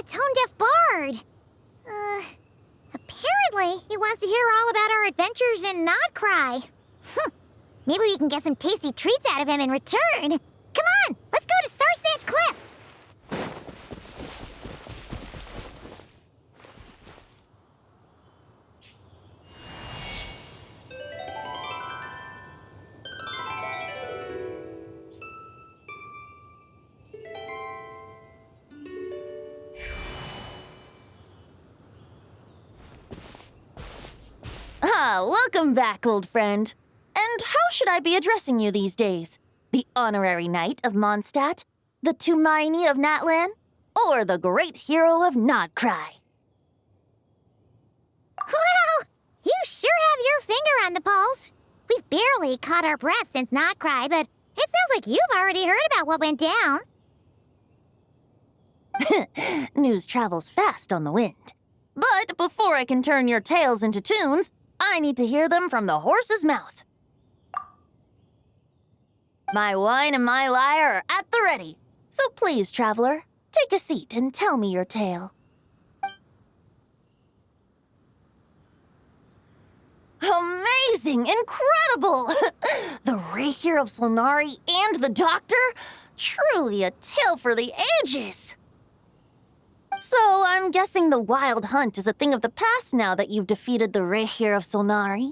the tone-deaf bard? Apparently he wants to hear all about our adventures in Nodcry. Maybe we can get some tasty treats out of him in return. Come on, let's go to Star Snatch Cliff. Welcome back, old friend. And how should I be addressing you these days? The honorary knight of Mondstadt? The Tumaini of Natlan? Or the great hero of Nodcry? Well, you sure have your finger on the pulse. We've barely caught our breath since Nodcry, but it sounds like you've already heard about what went down. News travels fast on the wind. But before I can turn your tales into tunes, I need to hear them from the horse's mouth. My wine and my lyre are at the ready. So please, traveler, take a seat and tell me your tale. Amazing! Incredible! The Rahier of Solnari and the Doctor? Truly a tale for the ages! So, I'm guessing the wild hunt is a thing of the past now that you've defeated the Rahier of Solnari?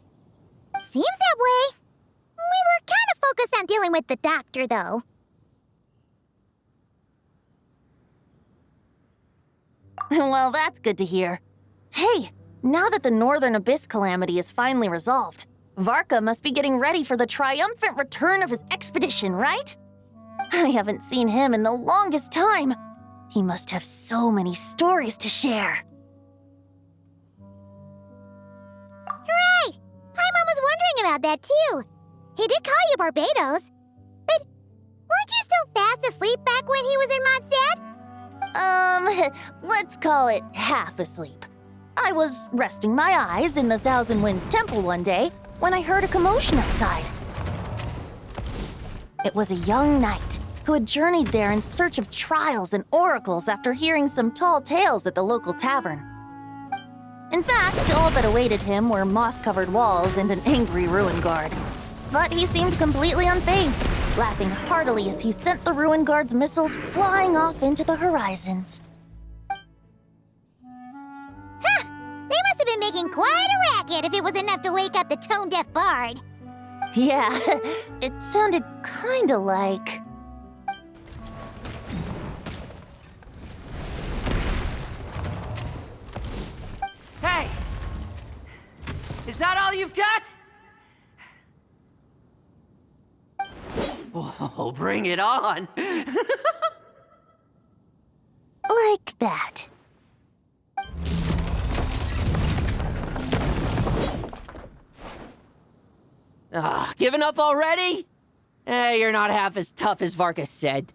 Seems that way. We were kind of focused on dealing with the Doctor, though. Well, that's good to hear. Hey, now that the Northern Abyss calamity is finally resolved, Varka must be getting ready for the triumphant return of his expedition, right? I haven't seen him in the longest time. He must have so many stories to share. Hooray! Paimon was wondering about that, too. He did call you Barbados. But weren't you still fast asleep back when he was in Mondstadt? Let's call it half asleep. I was resting my eyes in the Thousand Winds Temple one day when I heard a commotion outside. It was a young knight who had journeyed there in search of trials and oracles after hearing some tall tales at the local tavern. In fact, all that awaited him were moss-covered walls and an angry ruin guard. But he seemed completely unfazed, laughing heartily as he sent the ruin guard's missiles flying off into the horizons. Huh! They must have been making quite a racket if it was enough to wake up the tone-deaf bard. Yeah, it sounded kinda like... Hey! Is that all you've got? Oh, bring it on! like that. Giving up already? You're not half as tough as Varka said.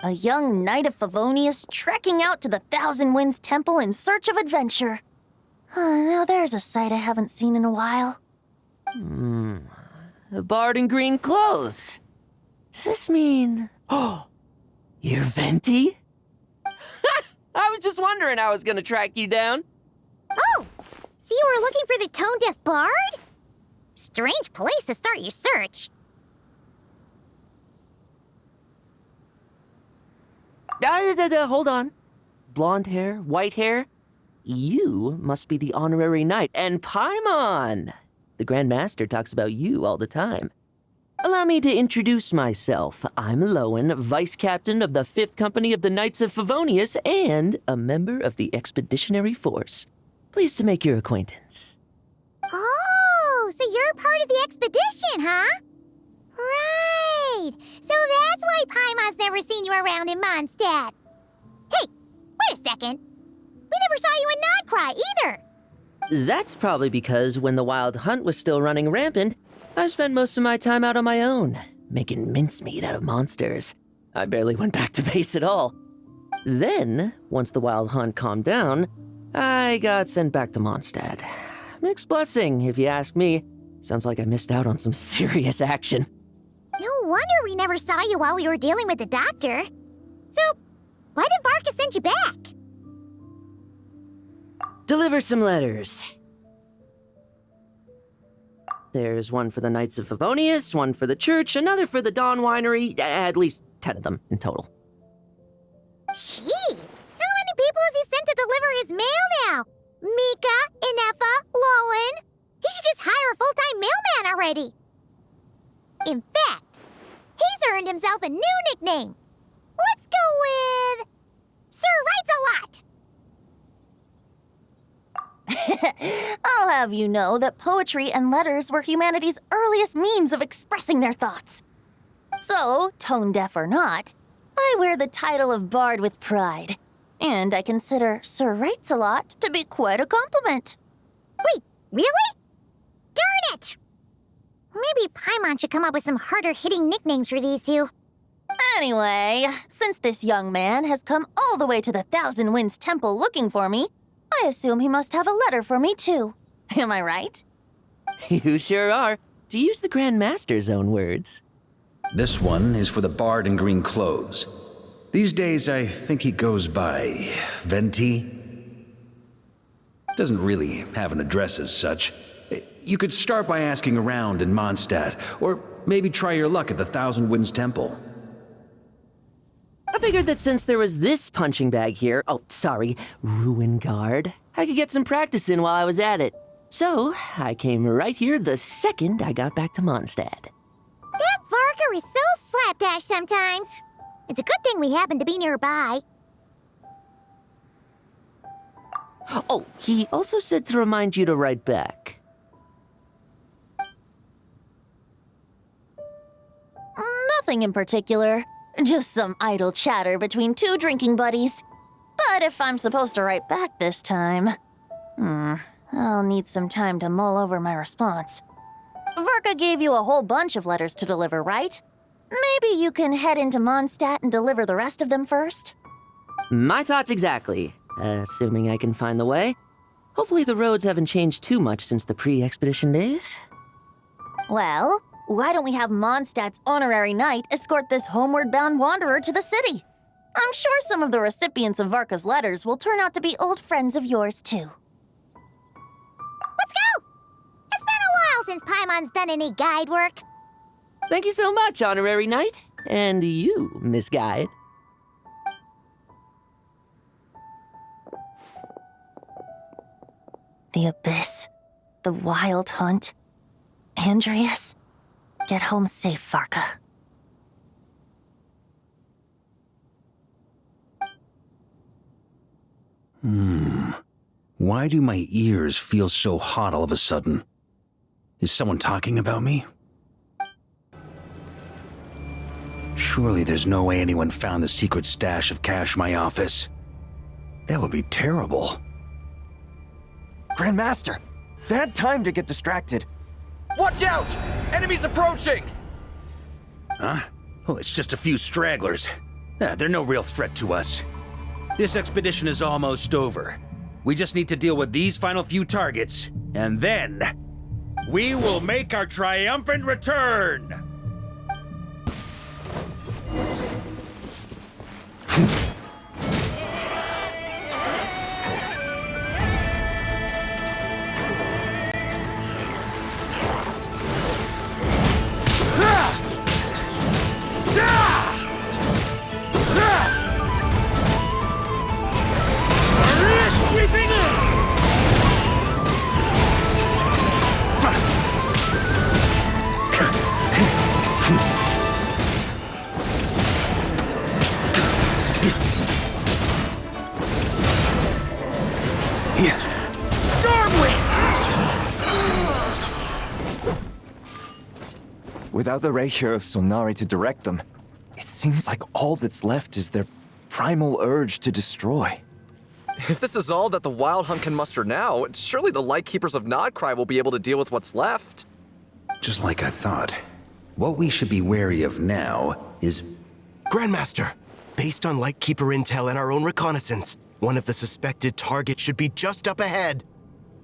A young knight of Favonius trekking out to the Thousand Winds Temple in search of adventure. Now there's a sight I haven't seen in a while. A bard in green clothes. Does this mean... Oh, you're Venti? I was just wondering I was gonna track you down. Oh, so you were looking for the tone-deaf bard? Strange place to start your search. Hold on. Blonde hair, white hair. You must be the honorary knight, and Paimon! The Grand Master talks about you all the time. Allow me to introduce myself. I'm Lowen, Vice Captain of the 5th Company of the Knights of Favonius and a member of the Expeditionary Force. Pleased to make your acquaintance. Oh, so you're part of the expedition, huh? Right. So that's why Paimon's never seen you around in Mondstadt. Hey, wait a second. We never saw you in Nodcry either. That's probably because when the Wild Hunt was still running rampant, I spent most of my time out on my own, making mincemeat out of monsters. I barely went back to base at all. Then, once the Wild Hunt calmed down, I got sent back to Mondstadt. Mixed blessing, if you ask me. Sounds like I missed out on some serious action. No wonder we never saw you while we were dealing with the Doctor. So, why did Varka send you back? Deliver some letters. There's one for the Knights of Favonius, one for the church, another for the Dawn Winery, at least 10 of them in total. Jeez, how many people has he sent to deliver his mail now? Mika, Inefa, Lolan. He should just hire a full-time mailman already. In fact, he's earned himself a new nickname. Let's go with Sir Writes-A-Lot. I'll have you know that poetry and letters were humanity's earliest means of expressing their thoughts. So, tone-deaf or not, I wear the title of Bard with pride. And I consider Sir Writes-A-Lot to be quite a compliment. Wait, really? Darn it! Maybe Paimon should come up with some harder-hitting nicknames for these two. Anyway, since this young man has come all the way to the Thousand Winds Temple looking for me, I assume he must have a letter for me too. Am I right? You sure are, to use the Grand Master's own words. This one is for the Bard in green clothes. These days, I think he goes by Venti. Doesn't really have an address as such. You could start by asking around in Mondstadt, or maybe try your luck at the Thousand Winds Temple. I figured that since there was this punching bag here, Ruin Guard, I could get some practice in while I was at it. So, I came right here the second I got back to Mondstadt. That Varker is so slapdash sometimes. It's a good thing we happen to be nearby. Oh, he also said to remind you to write back. Nothing in particular. Just some idle chatter between two drinking buddies. But if I'm supposed to write back this time, I'll need some time to mull over my response. Verka gave you a whole bunch of letters to deliver, right? Maybe you can head into Mondstadt and deliver the rest of them first? My thoughts exactly, assuming I can find the way. Hopefully the roads haven't changed too much since the pre-expedition days. Well, why don't we have Mondstadt's honorary knight escort this homeward-bound wanderer to the city? I'm sure some of the recipients of Varka's letters will turn out to be old friends of yours, too. Let's go! It's been a while since Paimon's done any guide work. Thank you so much, Honorary Knight. And you, Miss Guide. The Abyss. The Wild Hunt. Andreas. Get home safe, Varka. Why do my ears feel so hot all of a sudden? Is someone talking about me? Surely there's no way anyone found the secret stash of cash in my office. That would be terrible. Grandmaster, bad time to get distracted. Watch out! Enemies approaching! Huh? Oh, it's just a few stragglers. They're no real threat to us. This expedition is almost over. We just need to deal with these final few targets, and then we will make our triumphant return! Without the Reikir of Sonari to direct them, it seems like all that's left is their primal urge to destroy. If this is all that the Wild Hunt can muster now, surely the Lightkeepers of Nodcry will be able to deal with what's left. Just like I thought. What we should be wary of now is... Grandmaster, based on Lightkeeper intel and our own reconnaissance, one of the suspected targets should be just up ahead.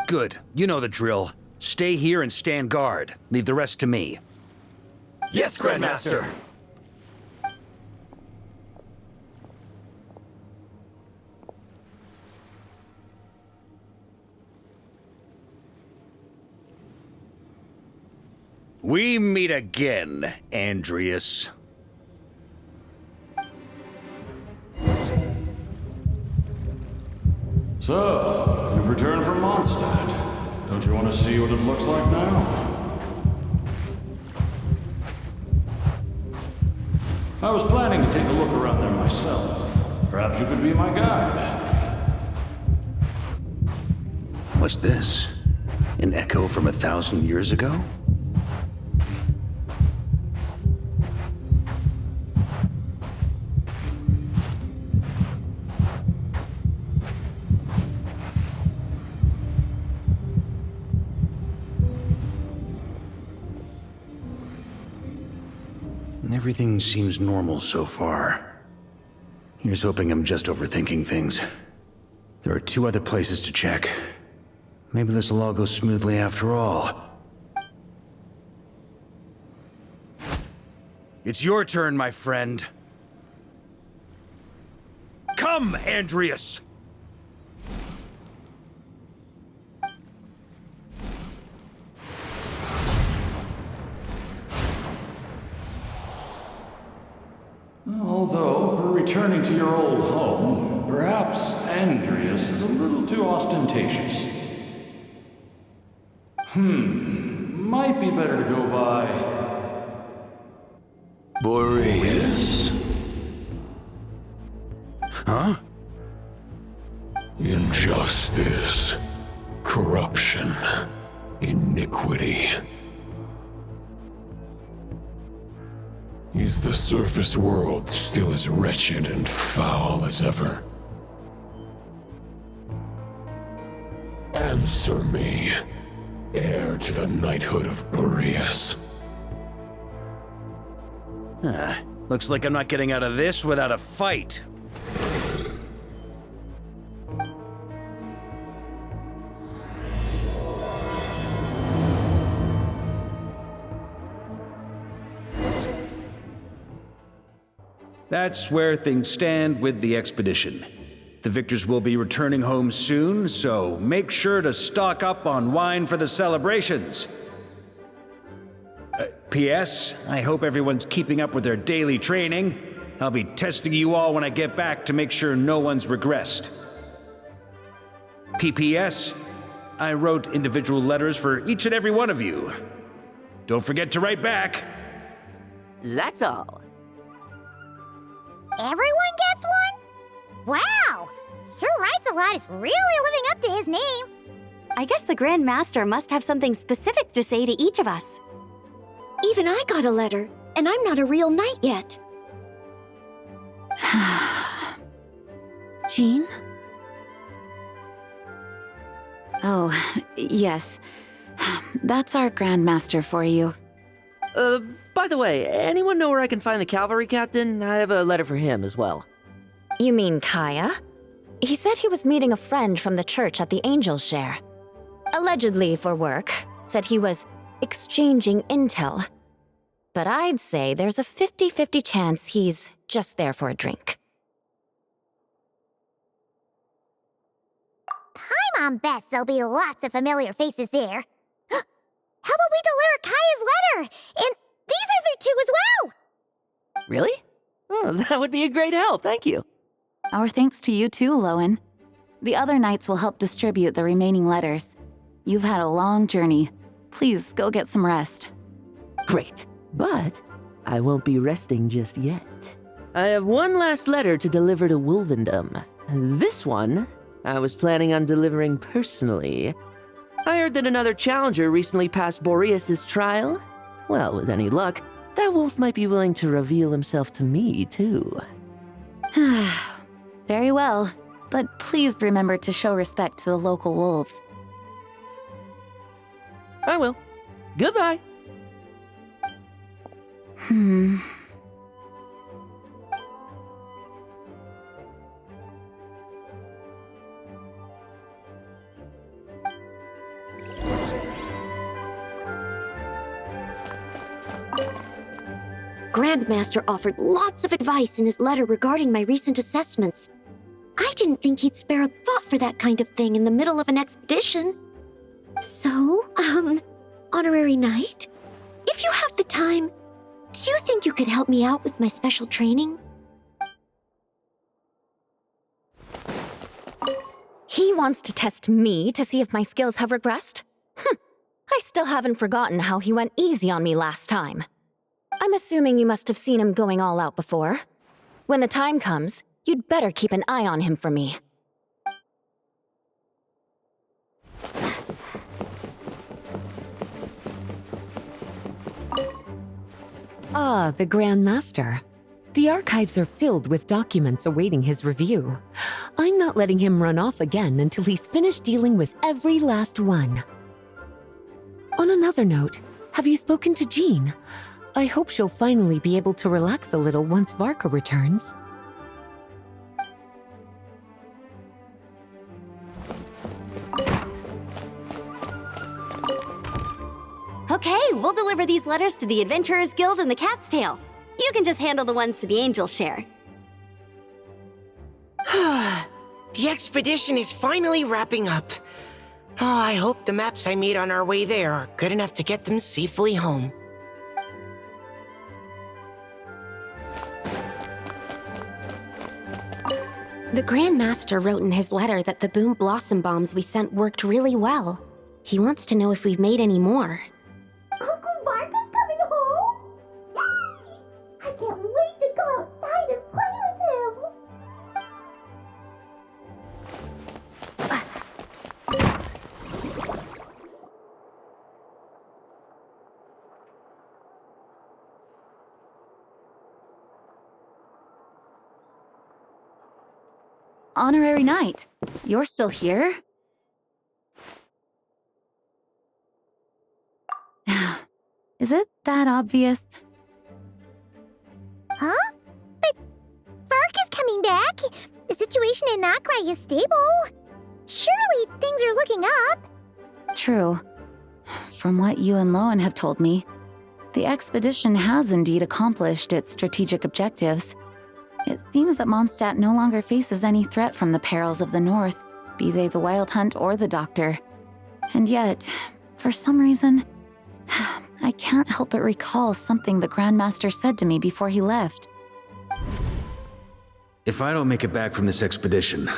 Good. You know the drill. Stay here and stand guard. Leave the rest to me. Yes, Grandmaster! We meet again, Andreas. So, you've returned from Mondstadt. Don't you want to see what it looks like now? I was planning to take a look around there myself. Perhaps you could be my guide. What's this? An echo from 1,000 years ago? Everything seems normal so far. Here's hoping I'm just overthinking things. There are 2 other places to check. Maybe this will all go smoothly after all. It's your turn, my friend. Come, Andreas! Although, for returning to your old home, perhaps Andreas is a little too ostentatious. Might be better to go by... Boreas. Huh? Injustice. Corruption. Iniquity. Is the surface world still as wretched and foul as ever? Answer me, heir to the knighthood of Boreas. Looks like I'm not getting out of this without a fight. That's where things stand with the expedition. The victors will be returning home soon, so make sure to stock up on wine for the celebrations. P.S. I hope everyone's keeping up with their daily training. I'll be testing you all when I get back to make sure no one's regressed. P.P.S. I wrote individual letters for each and every one of you. Don't forget to write back. That's all. Everyone gets one? Wow! Sir writes a lot is really living up to his name. I guess the Grand Master must have something specific to say to each of us. Even I got a letter, and I'm not a real knight yet. Jean? Oh, yes. That's our Grand Master for you. By the way, anyone know where I can find the cavalry captain? I have a letter for him as well. You mean Kaya? He said he was meeting a friend from the church at the Angel Share. Allegedly for work. Said he was exchanging intel. But I'd say there's a 50-50 chance he's just there for a drink. Paimon bets there'll be lots of familiar faces there. How about we deliver Kaya's letter? And these other 2 as well! Really? Oh, that would be a great help, thank you. Our thanks to you too, Lowen. The other knights will help distribute the remaining letters. You've had a long journey. Please go get some rest. Great, but I won't be resting just yet. I have one last letter to deliver to Wolvendom. This one, I was planning on delivering personally. I heard that another challenger recently passed Boreas' trial. Well, with any luck, that wolf might be willing to reveal himself to me, too. Very well, but please remember to show respect to the local wolves. I will. Goodbye. Grandmaster offered lots of advice in his letter regarding my recent assessments. I didn't think he'd spare a thought for that kind of thing in the middle of an expedition. So, honorary knight, if time, do you think you could help me out with my special training? He wants to test me to see if my skills have regressed? I still haven't forgotten how he went easy on me last time. I'm assuming you must have seen him going all out before. When the time comes, you'd better keep an eye on him for me. Ah, the Grand Master. The archives are filled with documents awaiting his review. I'm not letting him run off again until he's finished dealing with every last one. On another note, have you spoken to Jean? I hope she'll finally be able to relax a little once Varka returns. Okay, we'll deliver these letters to the Adventurers Guild and the Cat's Tail. You can just handle the ones for the Angel Share. The expedition is finally wrapping up. Oh, I hope the maps I made on our way there are good enough to get them safely home. The Grand Master wrote in his letter that the Boom Blossom bombs we sent worked really well. He wants to know if we've made any more. Uncle Varka's coming home? Yay! I can't wait to go outside and play with him! Honorary Knight, you're still here? Is it that obvious? Huh? But Varka's coming back. The situation in Notcry is stable. Surely things are looking up. True. From what you and Lowen have told me, the expedition has indeed accomplished its strategic objectives. It seems that Mondstadt no longer faces any threat from the perils of the North, be they the Wild Hunt or the Doctor. And yet, for some reason, I can't help but recall something the Grandmaster said to me before he left. If I don't make it back from this expedition,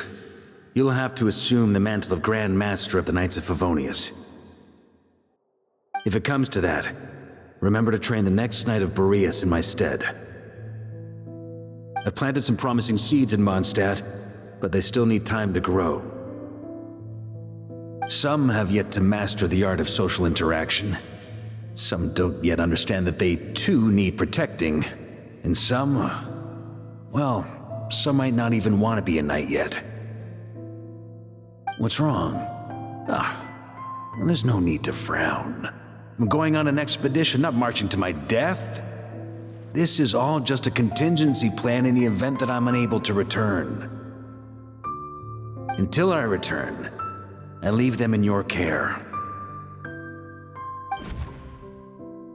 you'll have to assume the mantle of Grand Master of the Knights of Favonius. If it comes to that, remember to train the next Knight of Boreas in my stead. I've planted some promising seeds in Mondstadt, but they still need time to grow. Some have yet to master the art of social interaction. Some don't yet understand that they too need protecting. And some, well, some might not even want to be a knight yet. What's wrong? Well, there's no need to frown. I'm going on an expedition, not marching to my death. This is all just a contingency plan in the event that I'm unable to return. Until I return, I leave them in your care.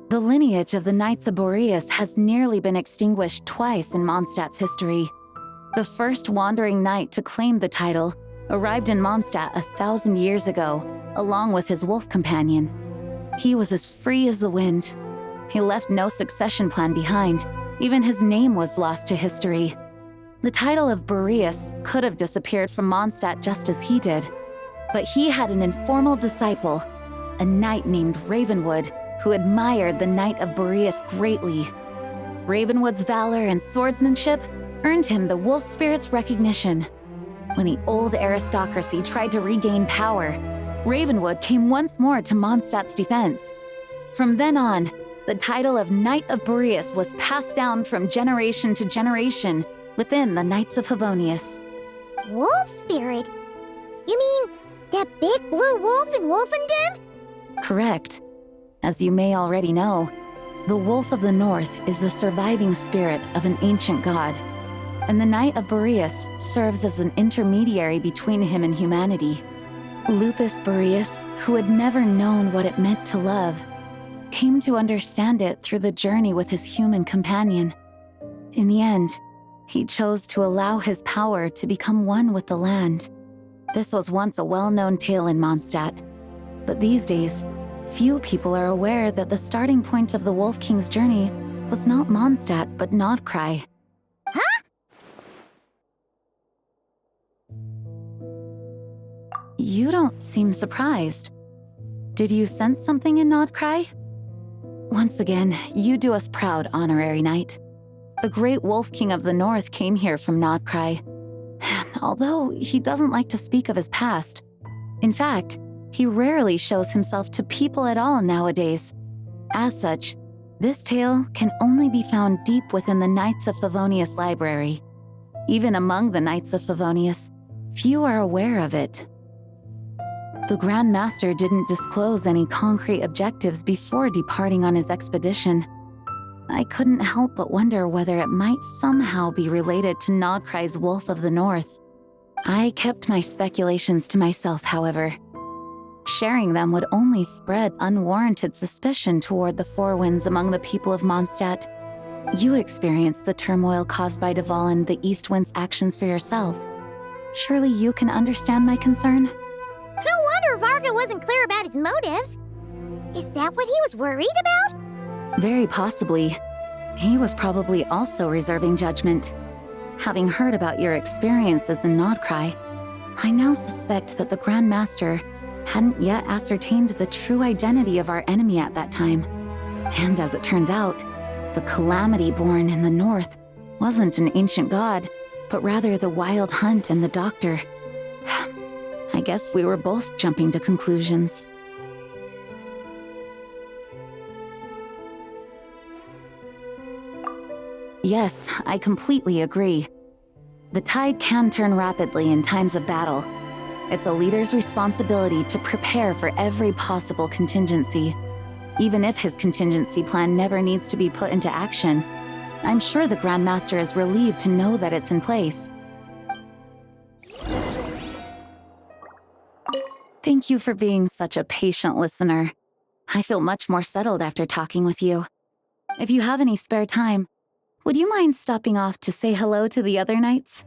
The lineage of the Knights of Boreas has nearly been extinguished twice in Mondstadt's history. The first wandering knight to claim the title arrived in Mondstadt 1,000 years ago, along with his wolf companion. He was as free as the wind. He left no succession plan behind. Even his name was lost to history. The title of Boreas could have disappeared from Mondstadt just as he did. But he had an informal disciple, a knight named Ravenwood, who admired the Knight of Boreas greatly. Ravenwood's valor and swordsmanship earned him the wolf spirit's recognition. When the old aristocracy tried to regain power, Ravenwood came once more to Mondstadt's defense. From then on, the title of Knight of Boreas was passed down from generation to generation within the Knights of Favonius. Wolf spirit? You mean that big blue wolf in Wolfenden? Correct. As you may already know, the Wolf of the North is the surviving spirit of an ancient god, and the Knight of Boreas serves as an intermediary between him and humanity. Lupus Boreas, who had never known what it meant to love, came to understand it through the journey with his human companion. In the end, he chose to allow his power to become one with the land. This was once a well-known tale in Mondstadt, but these days, few people are aware that the starting point of the Wolf King's journey was not Mondstadt, but Nodcry. Huh? You don't seem surprised. Did you sense something in Nodcry? Once again, you do us proud, Honorary Knight. The great Wolf King of the North came here from Nodcry. Although he doesn't like to speak of his past. In fact, he rarely shows himself to people at all nowadays. As such, this tale can only be found deep within the Knights of Favonius library. Even among the Knights of Favonius, few are aware of it. The Grand Master didn't disclose any concrete objectives before departing on his expedition. I couldn't help but wonder whether it might somehow be related to Nodcry's Wolf of the North. I kept my speculations to myself, however. Sharing them would only spread unwarranted suspicion toward the Four Winds among the people of Mondstadt. You experienced the turmoil caused by Duvall and the East Wind's actions for yourself. Surely you can understand my concern? No wonder Varga wasn't clear about his motives. Is that what he was worried about? Very possibly. He was probably also reserving judgment. Having heard about your experiences in Nodcry, I now suspect that the Grand Master hadn't yet ascertained the true identity of our enemy at that time. And as it turns out, the calamity born in the north wasn't an ancient god, but rather the Wild Hunt and the Doctor. I guess we were both jumping to conclusions. Yes, I completely agree. The tide can turn rapidly in times of battle. It's a leader's responsibility to prepare for every possible contingency. Even if his contingency plan never needs to be put into action, I'm sure the Grand Master is relieved to know that it's in place. Thank you for being such a patient listener. I feel much more settled after talking with you. If you have any spare time, would you mind stopping off to say hello to the other knights?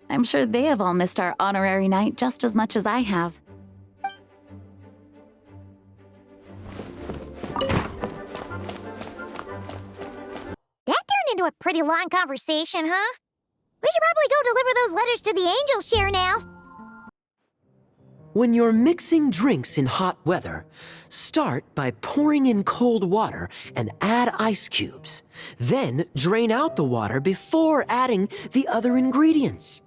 I'm sure they have all missed our honorary knight just as much as I have. That turned into a pretty long conversation, huh? We should probably go deliver those letters to the Angel Share now. When you're mixing drinks in hot weather, start by pouring in cold water and add ice cubes. Then drain out the water before adding the other ingredients.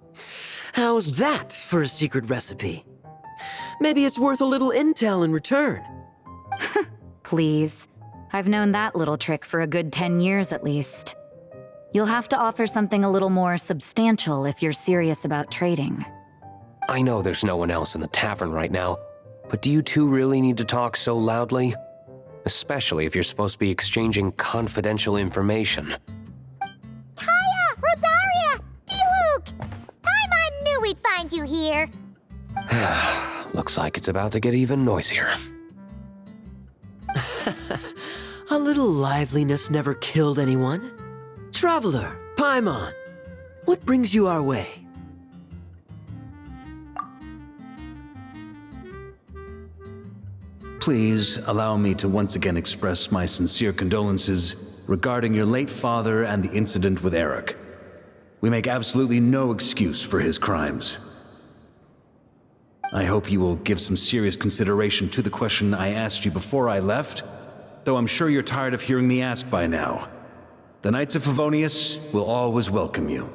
How's that for a secret recipe? Maybe it's worth a little intel in return. Please. I've known that little trick for a good 10 years at least. You'll have to offer something a little more substantial if you're serious about trading. I know there's no one else in the tavern right now, but do you two really need to talk so loudly? Especially if you're supposed to be exchanging confidential information. Kaya! Rosaria! D-Luke! Paimon knew we'd find you here. Looks like it's about to get even noisier. A little liveliness never killed anyone. Traveler, Paimon, what brings you our way? Please allow me to once again express my sincere condolences regarding your late father and the incident with Eric. We make absolutely no excuse for his crimes. I hope you will give some serious consideration to the question I asked you before I left, though I'm sure you're tired of hearing me ask by now. The Knights of Favonius will always welcome you.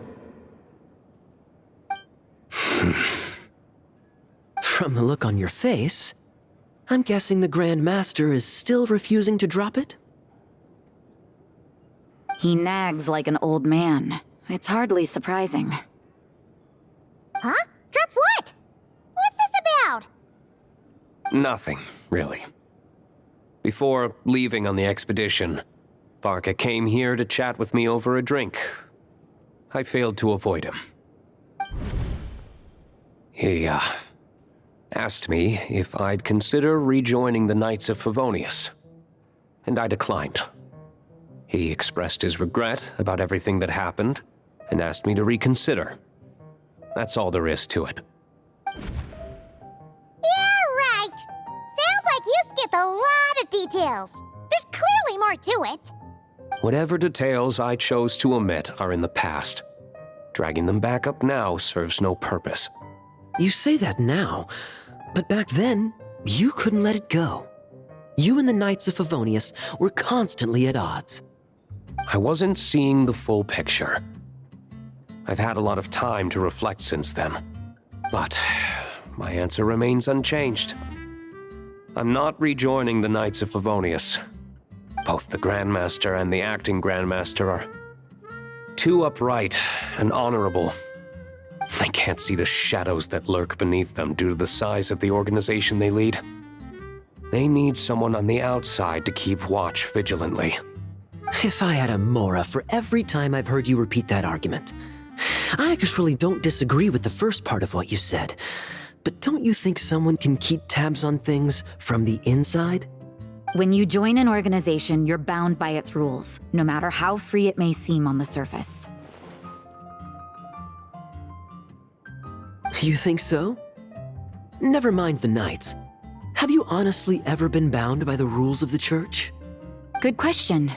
From the look on your face, I'm guessing the Grand Master is still refusing to drop it? He nags like an old man. It's hardly surprising. Huh? Drop what? What's this about? Nothing, really. Before leaving on the expedition, Varka came here to chat with me over a drink. I failed to avoid him. He, asked me if I'd consider rejoining the Knights of Favonius, and I declined. He expressed his regret about everything that happened, and asked me to reconsider. That's all there is to it. Yeah, right. Sounds like you skipped a lot of details. There's clearly more to it. Whatever details I chose to omit are in the past. Dragging them back up now serves no purpose. You say that now, but back then, you couldn't let it go. You and the Knights of Favonius were constantly at odds. I wasn't seeing the full picture. I've had a lot of time to reflect since then. But my answer remains unchanged. I'm not rejoining the Knights of Favonius. Both the Grandmaster and the acting Grandmaster are too upright and honorable. I can't see the shadows that lurk beneath them due to the size of the organization they lead. They need someone on the outside to keep watch vigilantly. If I had a Mora for every time I've heard you repeat that argument. I actually don't disagree with the first part of what you said, but don't you think someone can keep tabs on things from the inside? When you join an organization, you're bound by its rules, no matter how free it may seem on the surface. You think so? Never mind the Knights. Have you honestly ever been bound by the rules of the Church? Good question.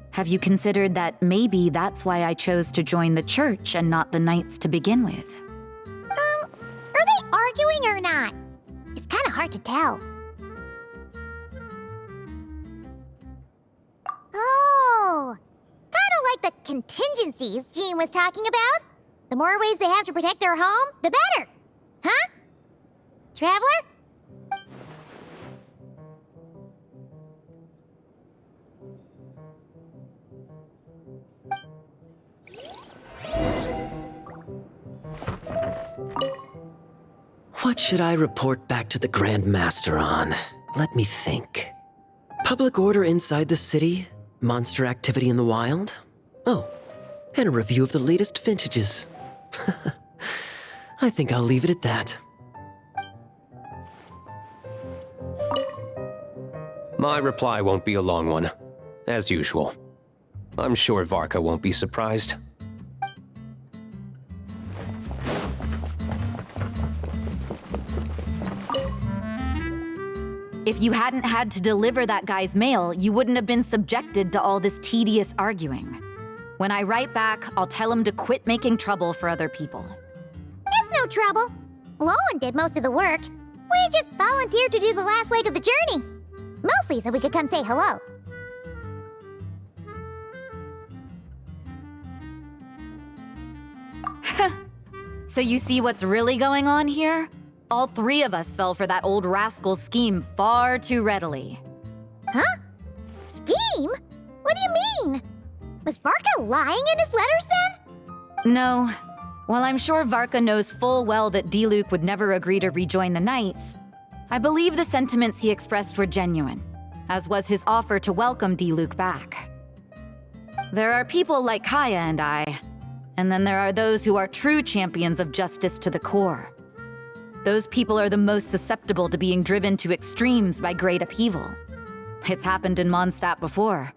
Have you considered that maybe that's why I chose to join the Church and not the Knights to begin with? Are they arguing or not? It's kind of hard to tell. Oh, kind of like the contingencies Jean was talking about. The more ways they have to protect their home, the better. Huh? Traveler? What should I report back to the Grand Master on? Let me think. Public order inside the city, monster activity in the wild. Oh, and a review of the latest vintages. I think I'll leave it at that. My reply won't be a long one, as usual. I'm sure Varka won't be surprised. If you hadn't had to deliver that guy's mail, you wouldn't have been subjected to all this tedious arguing. When I write back, I'll tell him to quit making trouble for other people. It's no trouble. Lowen did most of the work. We just volunteered to do the last leg of the journey. Mostly so we could come say hello. So you see what's really going on here? All three of us fell for that old rascal's scheme far too readily. Huh? Scheme? What do you mean? Was Varka lying in his letters then? No. While I'm sure Varka knows full well that Diluc would never agree to rejoin the Knights, I believe the sentiments he expressed were genuine, as was his offer to welcome Diluc back. There are people like Kaya and I, and then there are those who are true champions of justice to the core. Those people are the most susceptible to being driven to extremes by great upheaval. It's happened in Mondstadt before.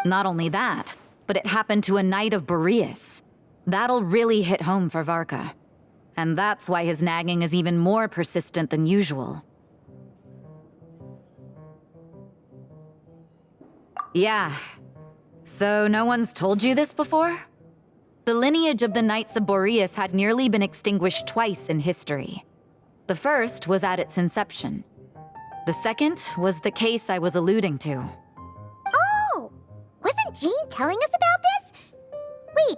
Not only that, but it happened to a Knight of Boreas. That'll really hit home for Varka. And that's why his nagging is even more persistent than usual. Yeah. So no one's told you this before? The lineage of the Knights of Boreas had nearly been extinguished twice in history. The first was at its inception. The second was the case I was alluding to. Oh! Wasn't Jean telling us about this? Wait,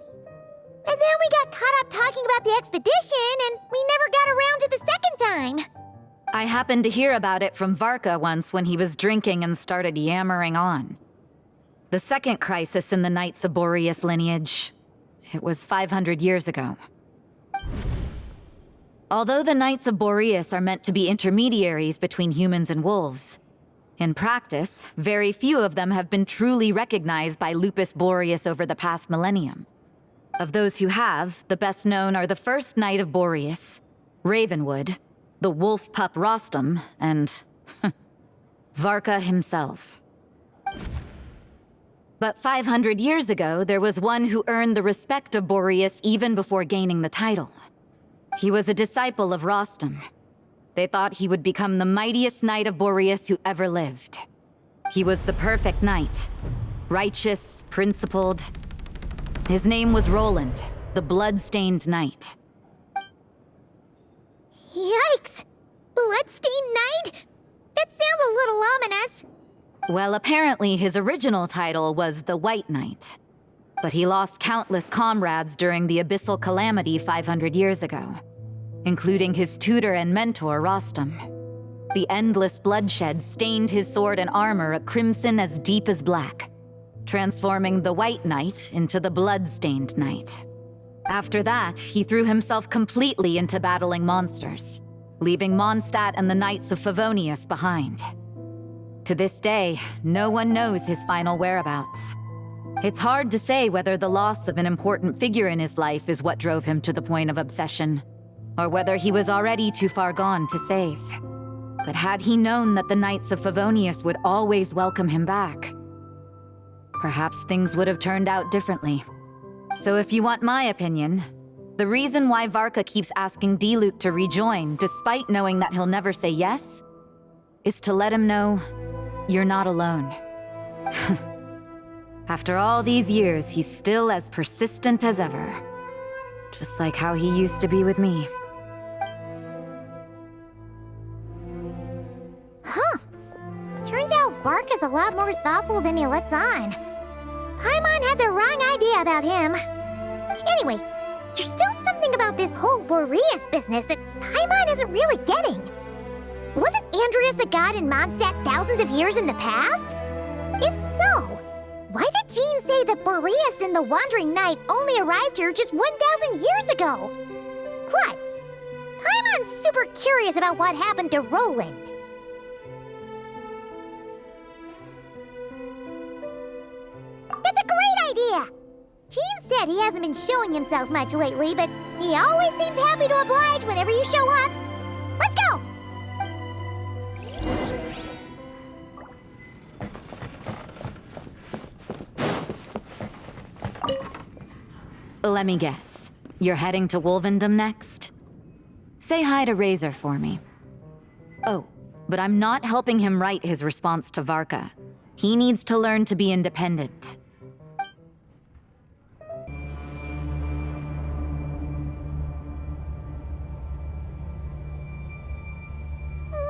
and then we got caught up talking about the expedition and we never got around to the second time. I happened to hear about it from Varka once when he was drinking and started yammering on. The second crisis in the Knights of Boreas lineage. It was 500 years ago. Although the Knights of Boreas are meant to be intermediaries between humans and wolves, in practice, very few of them have been truly recognized by Lupus Boreas over the past millennium. Of those who have, the best known are the first Knight of Boreas, Ravenwood, the wolf pup Rostam, and Varka himself. But 500 years ago, there was one who earned the respect of Boreas even before gaining the title. He was a disciple of Rostam. They thought he would become the mightiest Knight of Boreas who ever lived. He was the perfect knight. Righteous, principled. His name was Roland, the blood-stained knight. Yikes! Bloodstained Knight? That sounds a little ominous. Well, apparently his original title was the White Knight. But he lost countless comrades during the Abyssal Calamity 500 years ago, including his tutor and mentor, Rostam. The endless bloodshed stained his sword and armor a crimson as deep as black, transforming the White Knight into the Blood-Stained Knight. After that, he threw himself completely into battling monsters, leaving Mondstadt and the Knights of Favonius behind. To this day, no one knows his final whereabouts. It's hard to say whether the loss of an important figure in his life is what drove him to the point of obsession, or whether he was already too far gone to save. But had he known that the Knights of Favonius would always welcome him back, perhaps things would have turned out differently. So if you want my opinion, the reason why Varka keeps asking Diluc to rejoin, despite knowing that he'll never say yes, is to let him know you're not alone. After all these years, he's still as persistent as ever. Just like how he used to be with me. Huh. Turns out Varka's a lot more thoughtful than he lets on. Paimon had the wrong idea about him. Anyway, there's still something about this whole Boreas business that Paimon isn't really getting. Wasn't Andreas a god in Mondstadt thousands of years in the past? If so, why did Jean say that Boreas and the Wandering Knight only arrived here just 1,000 years ago? Plus, Paimon's super curious about what happened to Roland. That's a great idea! Jean said he hasn't been showing himself much lately, but he always seems happy to oblige whenever you show up. Let's go! Let me guess. You're heading to Wolvendom next? Say hi to Razor for me. Oh, but I'm not helping him write his response to Varka. He needs to learn to be independent.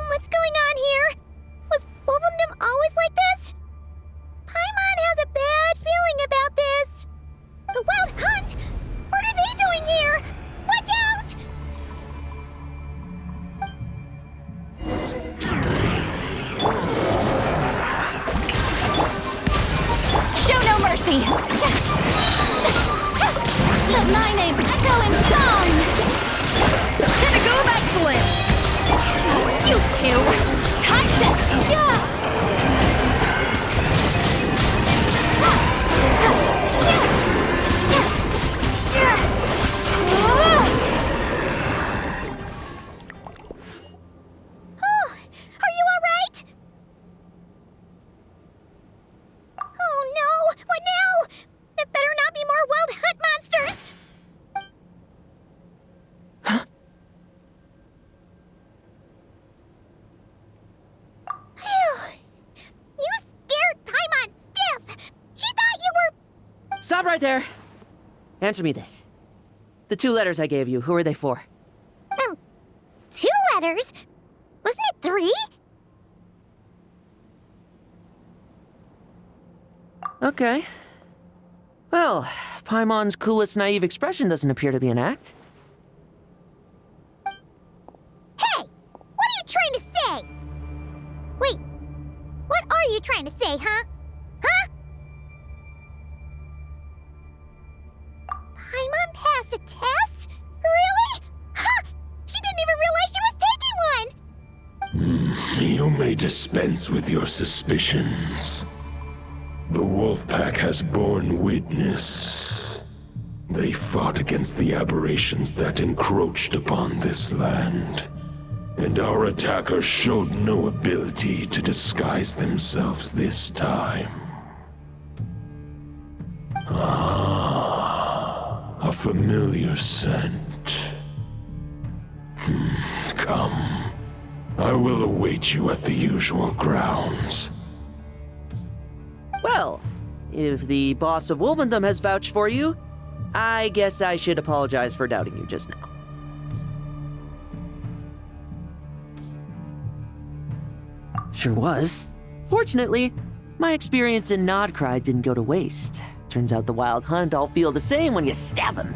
What's going on here? Was Wolvendom always like this? Paimon has a bad feeling about this. The Wild Hunt? What are they doing here? Watch out! Show no mercy! Let my name echo in song! Pinnacle of excellence! You two! Time to... Yeah! Oh, are you all right? Oh no! What now? There better not be more Wild Hunt monsters! You scared Paimon stiff! She thought you were... Stop right there! Answer me this. The 2 letters I gave you, who are they for? 2 letters? Wasn't it 3? Okay. Well, Paimon's coolest naive expression doesn't appear to be an act. Hey! What are you trying to say? Wait, what are you trying to say, huh? Huh? Paimon passed a test? Really? Ha! She didn't even realize she was taking one! You may dispense with your suspicions. The Wolfpack has borne witness. They fought against the aberrations that encroached upon this land. And our attackers showed no ability to disguise themselves this time. Ah, a familiar scent. Come. I will await you at the usual grounds. if the boss of Wolvendom has vouched for you, I guess I should apologize for doubting you just now. Sure was. Fortunately, my experience in Nodcry didn't go to waste. Turns out the Wild Hunt all feel the same when you stab them.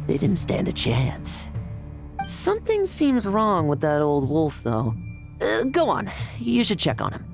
They didn't stand a chance. Something seems wrong with that old wolf, though. Go on, you should check on him.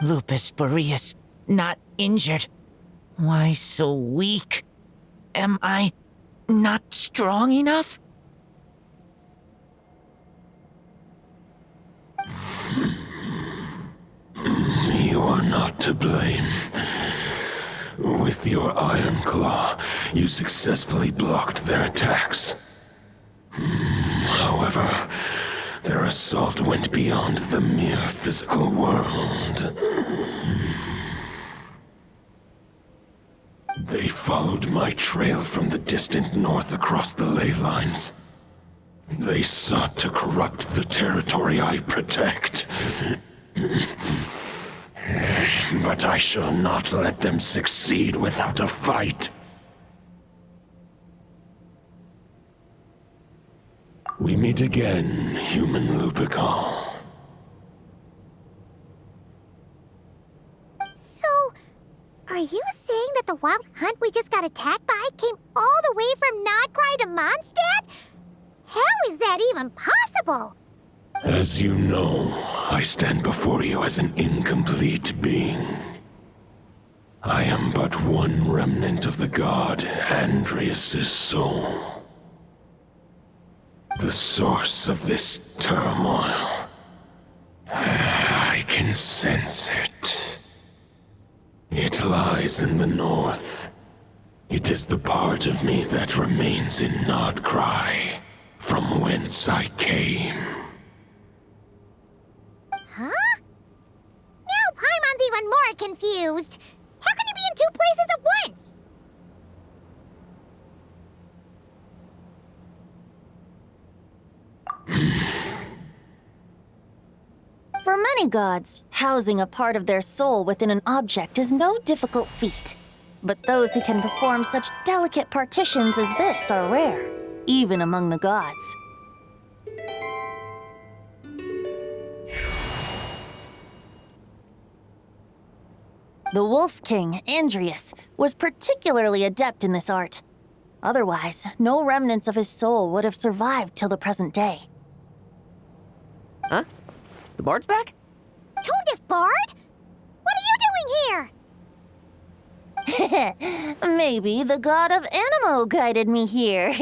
Lupus Boreas, not injured. Why so weak? Am I not strong enough? You are not to blame. With your Iron Claw, you successfully blocked their attacks. However, their assault went beyond the mere physical world. They followed my trail from the distant north across the ley lines. They sought to corrupt the territory I protect. But I shall not let them succeed without a fight. We meet again, human Lupical. So, are you saying that the Wild Hunt we just got attacked by came all the way from Nodcry to Mondstadt? How is that even possible? As you know, I stand before you as an incomplete being. I am but one remnant of the god Andrias' soul. The source of this turmoil. I can sense it. It lies in the north. It is the part of me that remains in Nodcry, from whence I came. Huh? Now Paimon's even more confused. How can you be in two places at once? For many gods, housing a part of their soul within an object is no difficult feat. But those who can perform such delicate partitions as this are rare, even among the gods. The Wolf King, Andrias, was particularly adept in this art. Otherwise, no remnants of his soul would have survived till the present day. Huh? The bard's back? Tone Deaf Bard? What are you doing here? Maybe the god of Animo guided me here.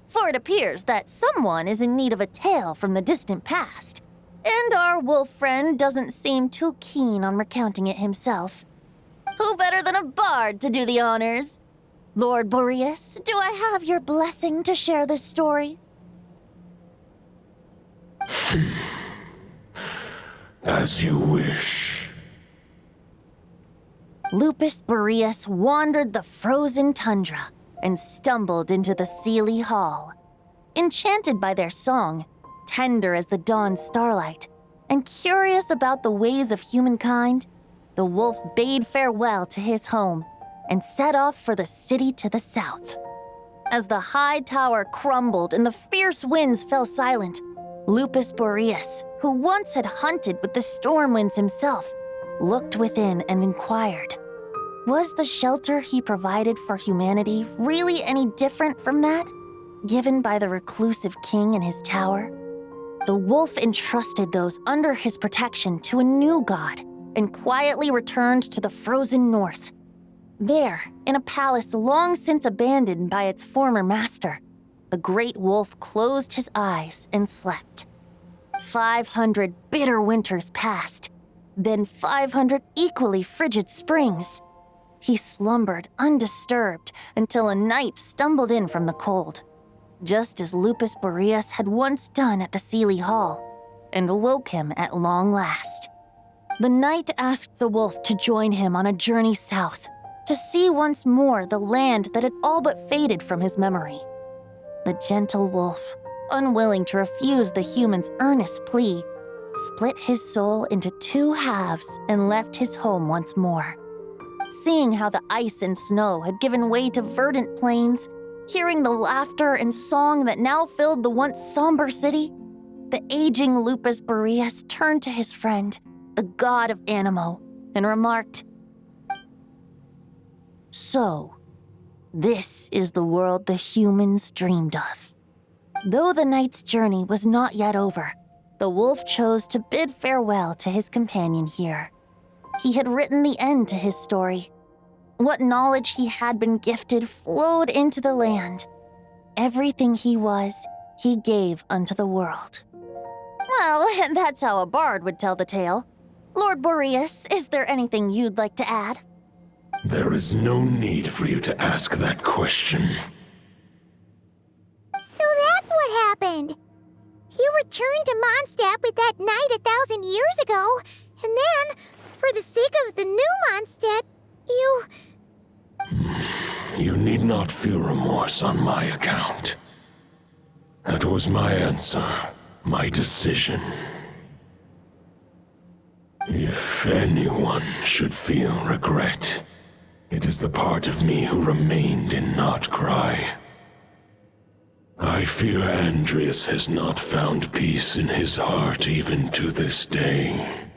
For it appears that someone is in need of a tale from the distant past. And our wolf friend doesn't seem too keen on recounting it himself. Who better than a bard to do the honors? Lord Boreas, do I have your blessing to share this story? As you wish. Lupus Boreas wandered the frozen tundra and stumbled into the Seelie Hall. Enchanted by their song, tender as the dawn starlight, and curious about the ways of humankind, the wolf bade farewell to his home and set off for the city to the south. As the high tower crumbled and the fierce winds fell silent, Lupus Boreas, who once had hunted with the storm winds himself, looked within and inquired, was the shelter he provided for humanity really any different from that given by the reclusive king in his tower? The wolf entrusted those under his protection to a new god and quietly returned to the frozen north. There, in a palace long since abandoned by its former master, the great wolf closed his eyes and slept. 500 bitter winters passed, then 500 equally frigid springs. He slumbered undisturbed until a knight stumbled in from the cold, just as Lupus Boreas had once done at the Seelie Hall, and awoke him at long last. The knight asked the wolf to join him on a journey south, to see once more the land that had all but faded from his memory. The gentle wolf, unwilling to refuse the human's earnest plea, split his soul into 2 halves and left his home once more. Seeing how the ice and snow had given way to verdant plains, hearing the laughter and song that now filled the once somber city, the aging Lupus Boreas turned to his friend, the god of Animo, and remarked, "So, this is the world the humans dreamed of." Though the knight's journey was not yet over, the wolf chose to bid farewell to his companion here. He had written the end to his story. What knowledge he had been gifted flowed into the land. Everything he was, he gave unto the world. Well, that's how a bard would tell the tale. Lord Boreas, is there anything you'd like to add? There is no need for you to ask that question. So that's what happened. You returned to Mondstadt with that knight 1,000 years ago, and then, for the sake of the new Mondstadt, you... You need not feel remorse on my account. That was my answer, my decision. If anyone should feel regret, it is the part of me who remained in Notcry. I fear Andrias has not found peace in his heart even to this day.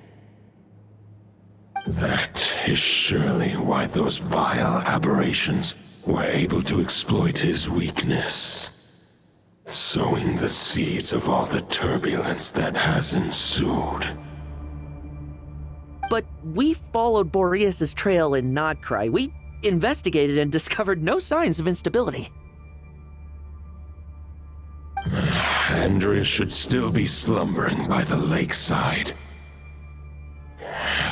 That is surely why those vile aberrations were able to exploit his weakness, sowing the seeds of all the turbulence that has ensued. But we followed Boreas' trail in Nodcry. We investigated and discovered no signs of instability. Andrias should still be slumbering by the lakeside.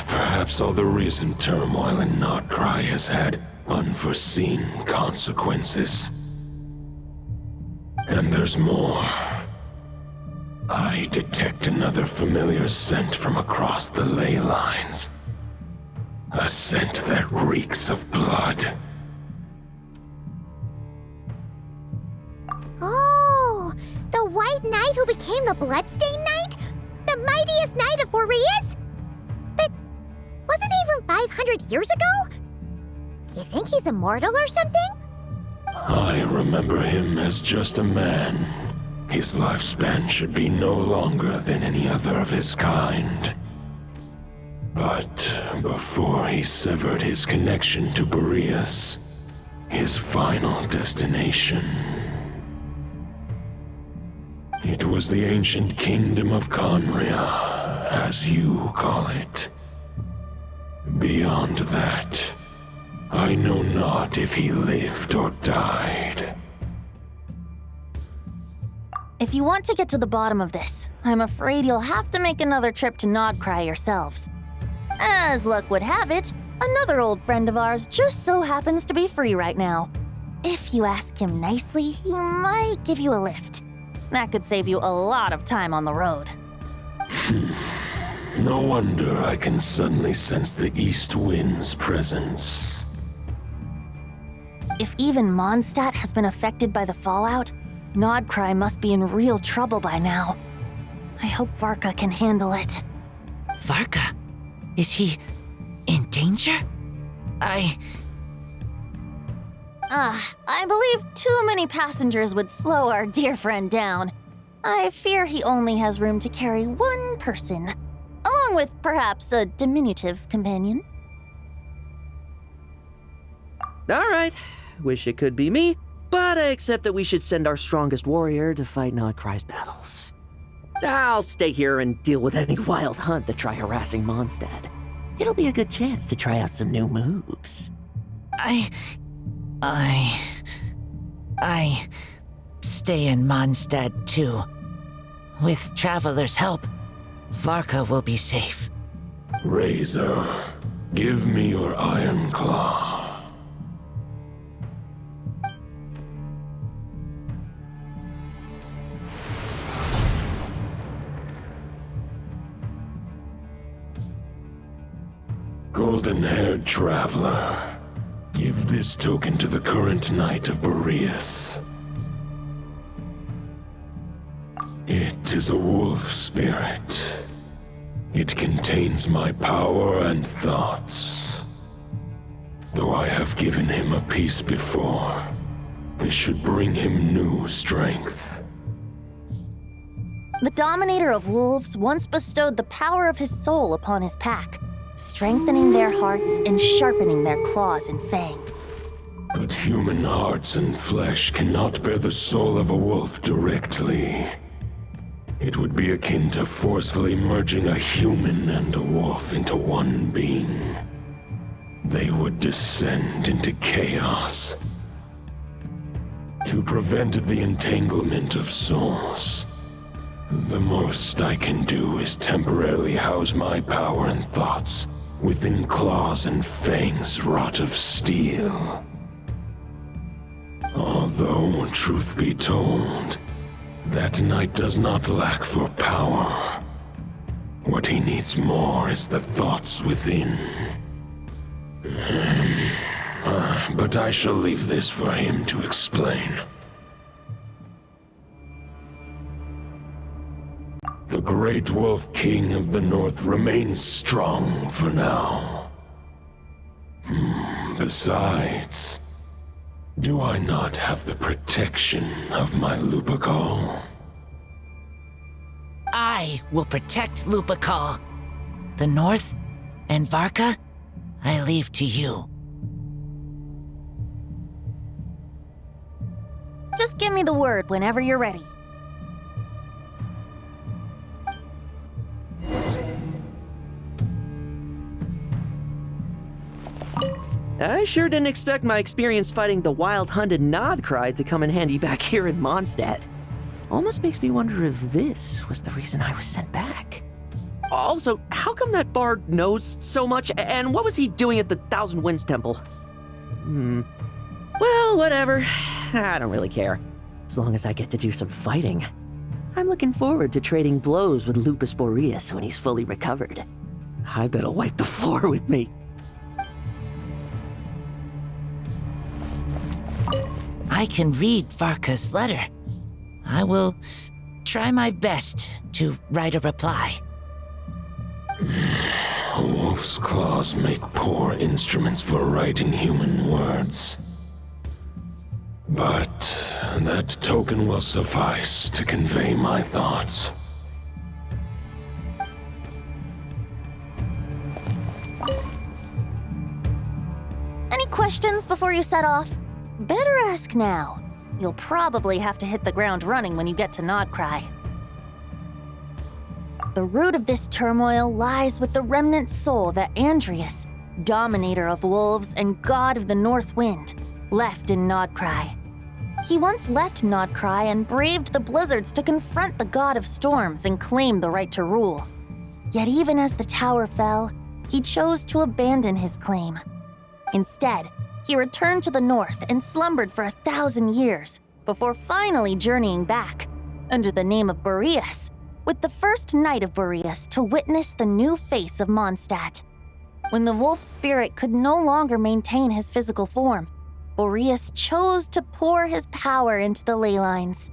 Perhaps all the recent turmoil in Notcry has had unforeseen consequences. And there's more. I detect another familiar scent from across the ley lines. A scent that reeks of blood. Oh, the White Knight who became the Bloodstained Knight? The mightiest knight of Boreas? But wasn't he from 500 years ago? You think he's immortal or something? I remember him as just a man. His lifespan should be no longer than any other of his kind. But before he severed his connection to Boreas, his final destination, it was the ancient kingdom of Conria, as you call it. Beyond that, I know not if he lived or died. If you want to get to the bottom of this, I'm afraid you'll have to make another trip to Nodcry yourselves. As luck would have it, another old friend of ours just so happens to be free right now. If you ask him nicely, he might give you a lift. That could save you a lot of time on the road. No wonder I can suddenly sense the east wind's presence. If even Mondstadt has been affected by the fallout, Nodcry must be in real trouble by now. I hope Varka can handle it. Varka? Is he in danger? I believe too many passengers would slow our dear friend down. I fear he only has room to carry one person, along with perhaps a diminutive companion. All right, wish it could be me, but I accept that we should send our strongest warrior to fight Nodcry's battles. I'll stay here and deal with any wild hunt that try harassing Mondstadt. It'll be a good chance to try out some new moves. I stay in Mondstadt too. With Traveler's help, Varka will be safe. Razor, give me your iron claw. Golden-haired traveler, give this token to the current Knight of Boreas. It is a wolf spirit. It contains my power and thoughts. Though I have given him a piece before, this should bring him new strength. The Dominator of Wolves once bestowed the power of his soul upon his pack, strengthening their hearts and sharpening their claws and fangs. But human hearts and flesh cannot bear the soul of a wolf directly. It would be akin to forcefully merging a human and a wolf into one being. They would descend into chaos. To prevent the entanglement of souls, the most I can do is temporarily house my power and thoughts within claws and fangs wrought of steel. Although, truth be told, that knight does not lack for power. What he needs more is the thoughts within. But I shall leave this for him to explain. The Great Wolf King of the North remains strong for now. Besides, do I not have the protection of my Lupacol? I will protect Lupacol. The North and Varka, I leave to you. Just give me the word whenever you're ready. I sure didn't expect my experience fighting the wild-hunted Nodcry to come in handy back here in Mondstadt. Almost makes me wonder if this was the reason I was sent back. Also, how come that bard knows so much, and what was he doing at the Thousand Winds Temple? Well, whatever. I don't really care. As long as I get to do some fighting. I'm looking forward to trading blows with Lupus Boreas when he's fully recovered. I bet he'll wipe the floor with me. I can read Varka's letter. I will try my best to write a reply. A wolf's claws make poor instruments for writing human words. But that token will suffice to convey my thoughts. Any questions before you set off? Better ask now. You'll probably have to hit the ground running when you get to Nodcry. The root of this turmoil lies with the remnant soul that Andrius, Dominator of Wolves and God of the North Wind, left in Nodcry. He once left Nodcry and braved the blizzards to confront the God of Storms and claim the right to rule. Yet even as the tower fell, he chose to abandon his claim. Instead, he returned to the north and slumbered for 1,000 years before finally journeying back, under the name of Boreas, with the first Knight of Boreas to witness the new face of Mondstadt. When the wolf spirit could no longer maintain his physical form, Boreas chose to pour his power into the ley lines.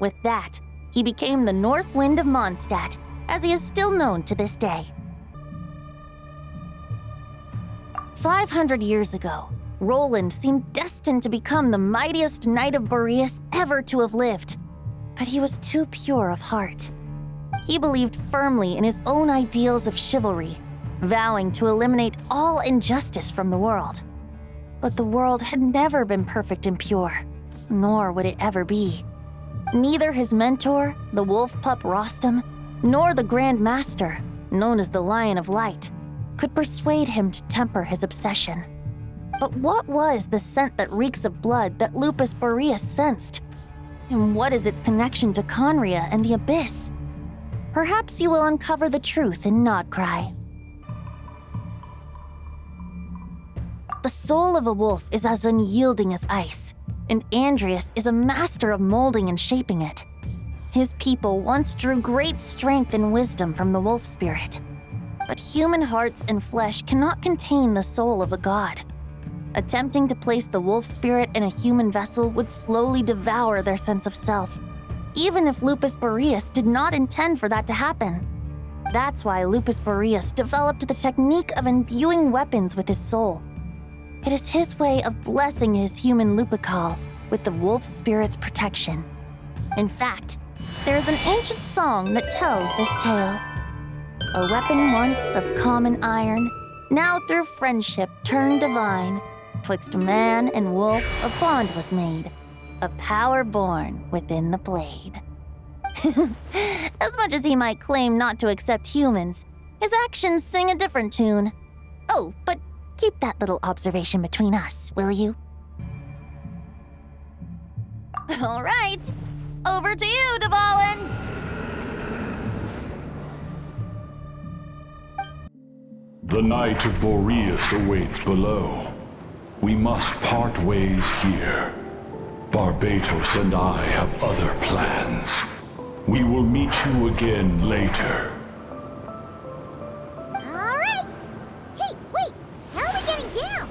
With that, he became the North Wind of Mondstadt, as he is still known to this day. 500 years ago, Roland seemed destined to become the mightiest Knight of Boreas ever to have lived, but he was too pure of heart. He believed firmly in his own ideals of chivalry, vowing to eliminate all injustice from the world. But the world had never been perfect and pure, nor would it ever be. Neither his mentor, the wolf pup Rostam, nor the Grand Master, known as the Lion of Light, could persuade him to temper his obsession. But what was the scent that reeks of blood that Lupus Boreas sensed? And what is its connection to Conria and the Abyss? Perhaps you will uncover the truth in Nodcry. The soul of a wolf is as unyielding as ice, and Andreas is a master of molding and shaping it. His people once drew great strength and wisdom from the wolf spirit. But human hearts and flesh cannot contain the soul of a god. Attempting to place the wolf spirit in a human vessel would slowly devour their sense of self, even if Lupus Boreas did not intend for that to happen. That's why Lupus Boreas developed the technique of imbuing weapons with his soul. It is his way of blessing his human Lupical with the wolf spirit's protection. In fact, there is an ancient song that tells this tale. A weapon once of common iron, now through friendship turned divine. Twixt man and wolf a bond was made, a power born within the blade. As much as he might claim not to accept humans, his actions sing a different tune. Oh, but keep that little observation between us, will you? All right, over to you, Dvalin! The Knight of Boreas awaits below. We must part ways here. Barbatos and I have other plans. We will meet you again later. All right. Hey, wait. How are we getting down?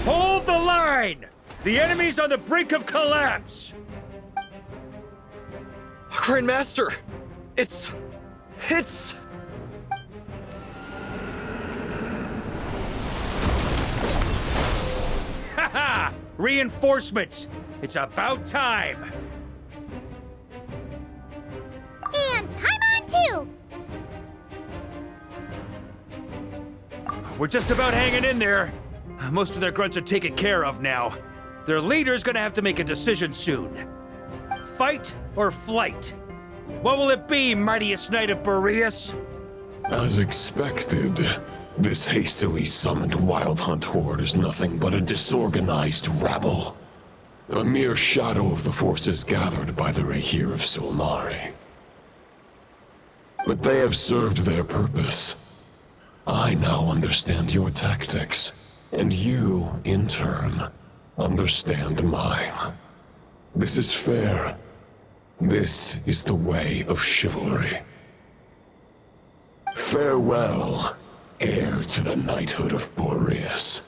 Hold the line! The enemy's on the brink of collapse! Grandmaster! It's... Haha! Reinforcements! It's about time! And Paimon too! We're just about hanging in there. Most of their grunts are taken care of now. Their leader's gonna have to make a decision soon. Fight or flight? What will it be, mightiest Knight of Boreas? As expected, this hastily summoned Wild Hunt horde is nothing but a disorganized rabble. A mere shadow of the forces gathered by the Rehir of Solnari. But they have served their purpose. I now understand your tactics, and you, in turn, understand mine. This is fair. This is the way of chivalry. Farewell, heir to the knighthood of Boreas.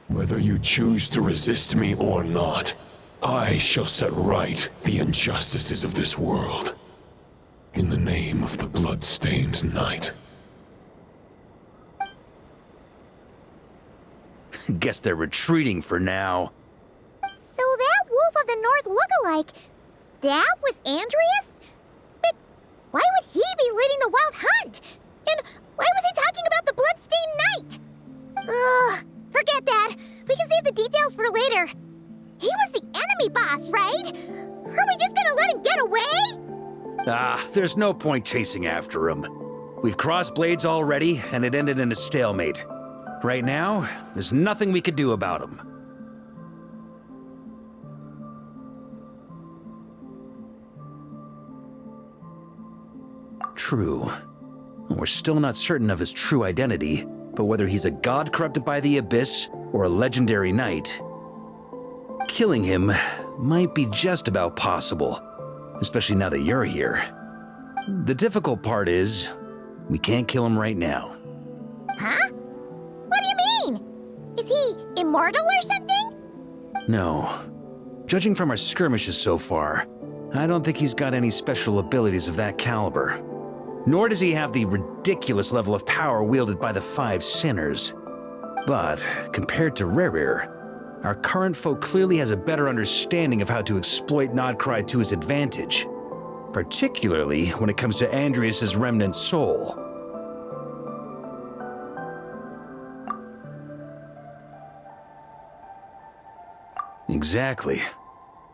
Whether you choose to resist me or not, I shall set right the injustices of this world. In the name of the blood-stained knight. Guess they're retreating for now. So that Wolf of the North look-alike, that was Andreas? But why would he be leading the Wild Hunt? And why was he talking about the Bloodstained Knight? Ugh, forget that. We can save the details for later. He was the enemy boss, right? Are we just gonna let him get away? There's no point chasing after him. We've crossed blades already, and it ended in a stalemate. Right now, there's nothing we could do about him. True. We're still not certain of his true identity, but whether he's a god corrupted by the Abyss or a legendary knight, killing him might be just about possible, especially now that you're here. The difficult part is, we can't kill him right now. Huh? What do you mean? Is he immortal or something? No. Judging from our skirmishes so far, I don't think he's got any special abilities of that caliber. Nor does he have the ridiculous level of power wielded by the Five Sinners. But, compared to Rerir, our current foe clearly has a better understanding of how to exploit Nodcry to his advantage, particularly when it comes to Andreas' remnant soul. Exactly.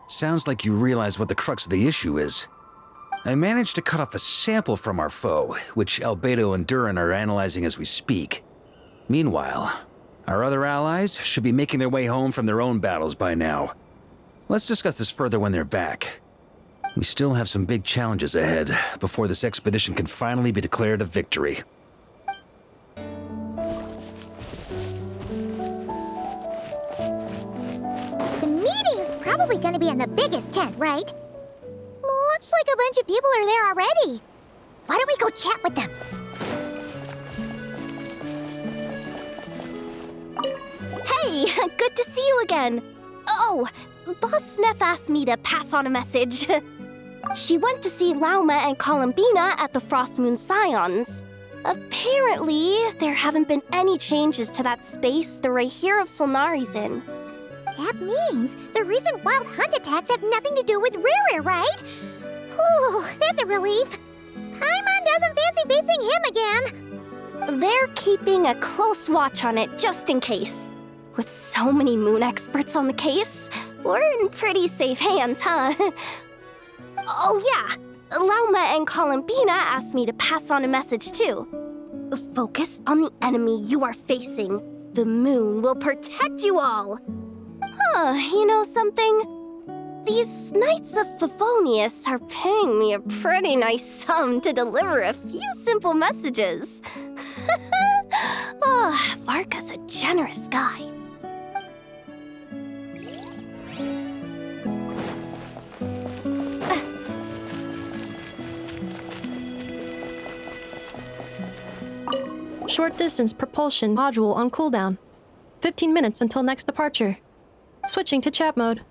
Sounds like you realize what the crux of the issue is. I managed to cut off a sample from our foe, which Albedo and Durin are analyzing as we speak. Meanwhile, Our other allies should be making their way home from their own battles by now. Let's discuss this further when they're back. We still have some big challenges ahead before this expedition can finally be declared a victory. The meeting's probably gonna be in the biggest tent, right? Looks like a bunch of people are there already. Why don't we go chat with them? Hey, good to see you again. Oh, Boss Sneff asked me to pass on a message. She went to see Lauma and Columbina at the Frost Moon Scions. Apparently, there haven't been any changes to that space the Rahir of Solnari's in. That means the recent wild hunt attacks have nothing to do with Riri, right? Whew, that's a relief. Paimon doesn't fancy facing him again. They're keeping a close watch on it just in case. With so many moon experts on the case, we're in pretty safe hands, huh? Oh yeah, Lauma and Columbina asked me to pass on a message too. Focus on the enemy you are facing. The moon will protect you all. Huh, you know something? These Knights of Favonius are paying me a pretty nice sum to deliver a few simple messages. Oh, Varka's a generous guy. Short distance propulsion module on cooldown. 15 minutes until next departure. Switching to chat mode.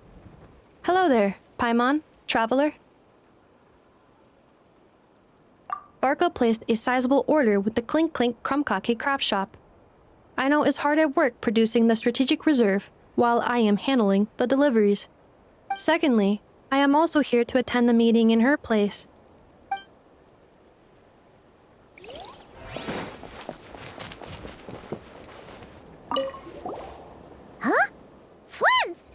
Hello there, Paimon, traveler. Varka placed a sizable order with the Clink Clink Krumkake craft shop. Aino is hard at work producing the strategic reserve, while I am handling the deliveries. Secondly, I am also here to attend the meeting in her place. Huh? Flint's!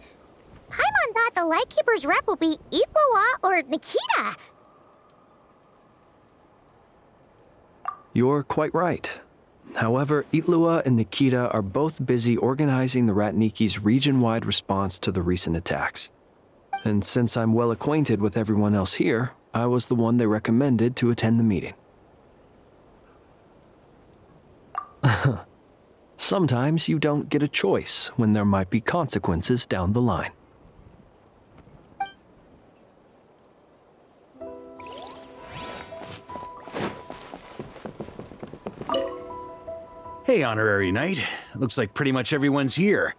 Paimon thought the Lightkeeper's rep would be Iqua or Nikita. You're quite right. However, Itlua and Nikita are both busy organizing the Ratniki's region-wide response to the recent attacks. And since I'm well acquainted with everyone else here, I was the one they recommended to attend the meeting. Sometimes you don't get a choice when there might be consequences down the line. Hey, Honorary Knight. Looks like pretty much everyone's here.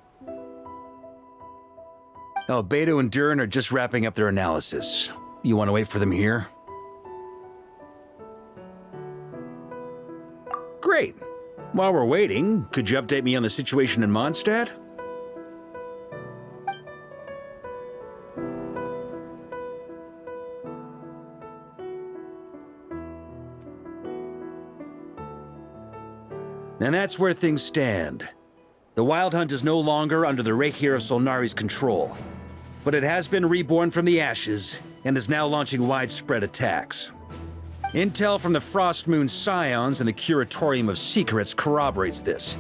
Oh, Beto and Durin are just wrapping up their analysis. You want to wait for them here? Great. While we're waiting, could you update me on the situation in Mondstadt? And that's where things stand. The Wild Hunt is no longer under the Rahir of Solnari's control, but it has been reborn from the ashes and is now launching widespread attacks. Intel from the Frost Moon Scions and the Curatorium of Secrets corroborates this.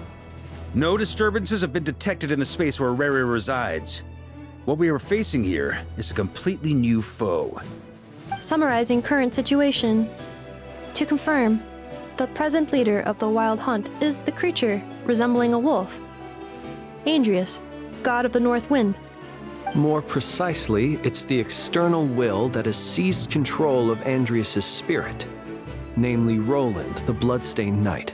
No disturbances have been detected in the space where Riri resides. What we are facing here is a completely new foe. Summarizing current situation. To confirm, the present leader of the Wild Hunt is the creature resembling a wolf. Andrius, god of the North Wind. More precisely, it's the external will that has seized control of Andrius' spirit, namely Roland, the Bloodstained Knight.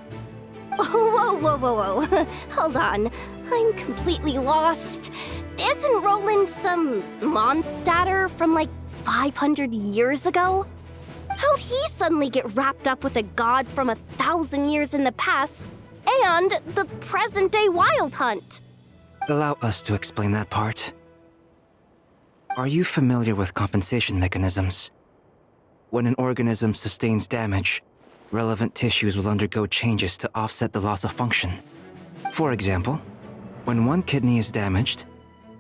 Whoa. Hold on. I'm completely lost. Isn't Roland some Mondstadter from like 500 years ago? How'd he suddenly get wrapped up with a god from 1,000 years in the past and the present-day Wild Hunt? Allow us to explain that part. Are you familiar with compensation mechanisms? When an organism sustains damage, relevant tissues will undergo changes to offset the loss of function. For example, when one kidney is damaged,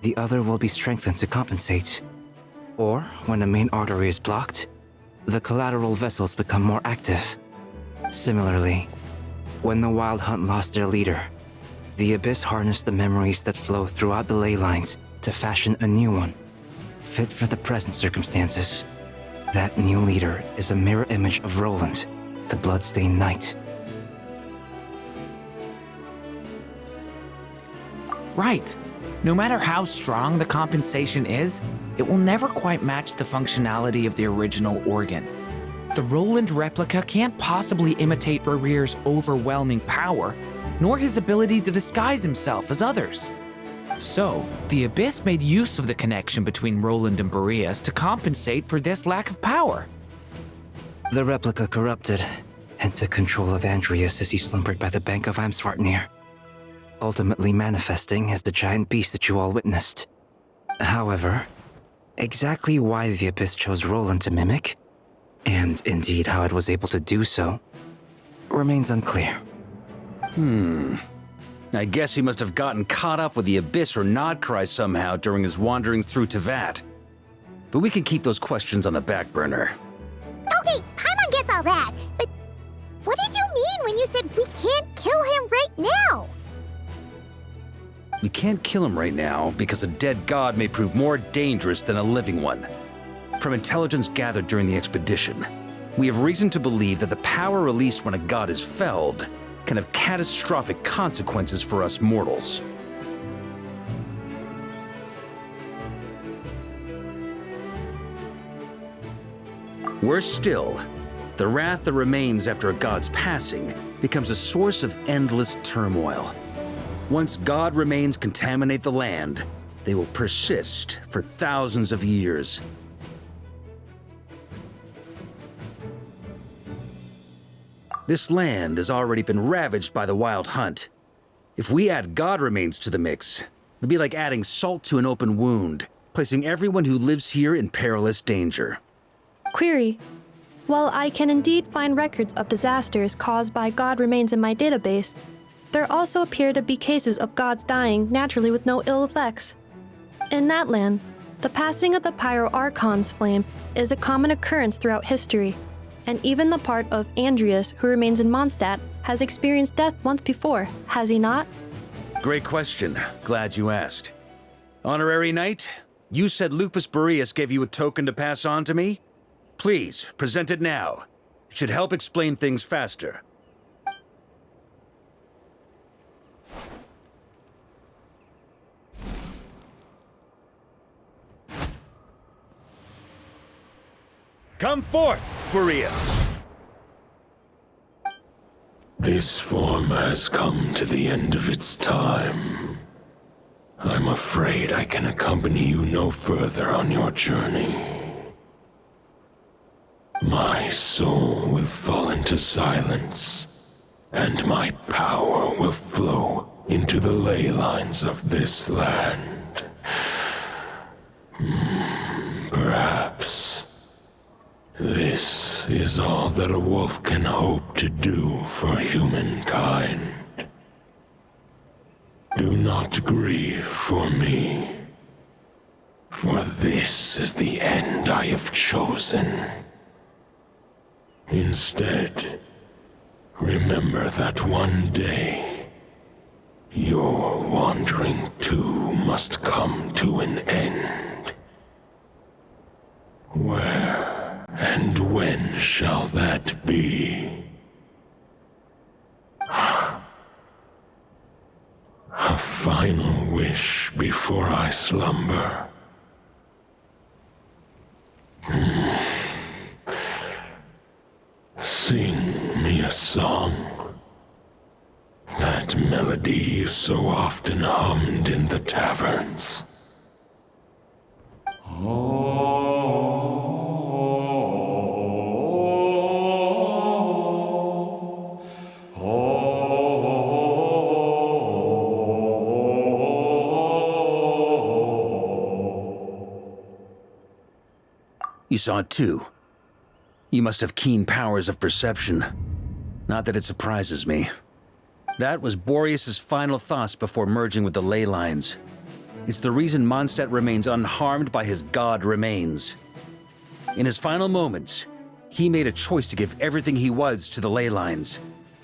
the other will be strengthened to compensate. Or when a main artery is blocked, the collateral vessels become more active. Similarly, when the Wild Hunt lost their leader, The Abyss harnessed the memories that flow throughout the ley lines to fashion a new one, fit for the present circumstances. That new leader is a mirror image of Roland, the Bloodstained Knight. Right. No matter how strong the compensation is, it will never quite match the functionality of the original organ. The Roland replica can't possibly imitate Barir's overwhelming power, nor his ability to disguise himself as others. So, the Abyss made use of the connection between Roland and Boreas to compensate for this lack of power. The replica corrupted and took control of Andreas as he slumbered by the bank of Amsvartnir, ultimately manifesting as the giant beast that you all witnessed. However, exactly why the Abyss chose Roland to mimic, and indeed how it was able to do so, remains unclear. I guess he must have gotten caught up with the Abyss or Nodcry somehow during his wanderings through Tevat. But we can keep those questions on the back burner. Okay, Paimon gets all that, but what did you mean when you said we can't kill him right now? We can't kill him right now because a dead god may prove more dangerous than a living one. From intelligence gathered during the expedition, we have reason to believe that the power released when a god is felled can have catastrophic consequences for us mortals. Worse still, the wrath that remains after a god's passing becomes a source of endless turmoil. Once god remains contaminate the land, they will persist for thousands of years. This land has already been ravaged by the Wild Hunt. If we add god remains to the mix, it'd be like adding salt to an open wound, placing everyone who lives here in perilous danger. Query. While I can indeed find records of disasters caused by god remains in my database, there also appear to be cases of gods dying naturally with no ill effects. In that land, the passing of the Pyro-Archon's flame is a common occurrence throughout history, and even the part of Andreas who remains in Mondstadt has experienced death once before, has he not? Great question. Glad you asked. Honorary Knight, you said Lupus Boreas gave you a token to pass on to me? Please, present it now. It should help explain things faster. Come forth, Boreas! This form has come to the end of its time. I'm afraid I can accompany you no further on your journey. My soul will fall into silence, and my power will flow into the ley lines of this land. Perhaps this is all that a wolf can hope to do for humankind. Do not grieve for me, for this is the end I have chosen. Instead, remember that one day, your wandering too must come to an end. Where and when shall that be? A final wish before I slumber. Sing me a song. That melody you so often hummed in the taverns. You saw it too. You must have keen powers of perception. Not that it surprises me. That was Boreas' final thoughts before merging with the ley lines. It's the reason Mondstadt remains unharmed by his god remains. In his final moments, he made a choice to give everything he was to the ley lines.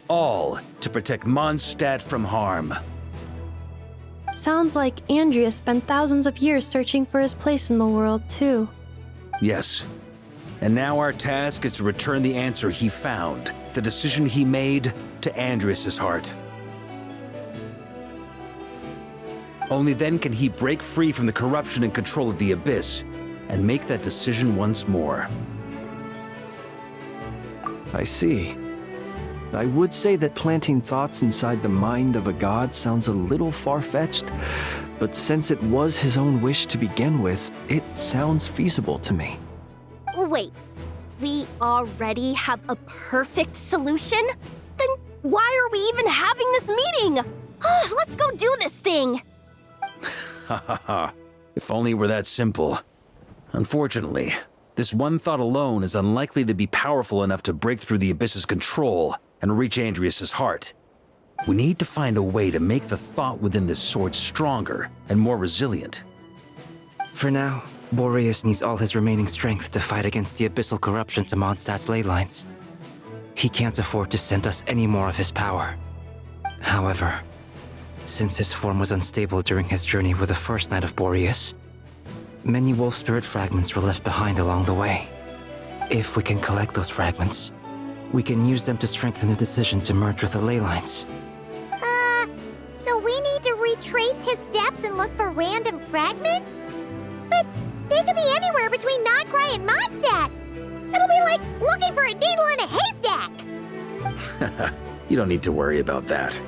All to protect Mondstadt from harm. Sounds like Andreas spent thousands of years searching for his place in the world, too. Yes. And now our task is to return the answer he found, the decision he made, to Andreas' heart. Only then can he break free from the corruption and control of the Abyss, and make that decision once more. I see. I would say that planting thoughts inside the mind of a god sounds a little far-fetched, but since it was his own wish to begin with, it sounds feasible to me. Wait, we already have a perfect solution? Then why are we even having this meeting? Let's go do this thing! Ha ha ha. If only it were that simple. Unfortunately, this one thought alone is unlikely to be powerful enough to break through the Abyss's control and reach Andreas' heart. We need to find a way to make the thought within this sword stronger and more resilient. For now, Boreas needs all his remaining strength to fight against the abyssal corruption to Mondstadt's ley lines. He can't afford to send us any more of his power. However, since his form was unstable during his journey with the first Knight of Boreas, many wolf spirit fragments were left behind along the way. If we can collect those fragments, we can use them to strengthen the decision to merge with the ley lines. So we need to retrace his steps and look for random fragments? But they could be anywhere between Nodcry and Mondstadt. It'll be like looking for a needle in a haystack. You don't need to worry about that.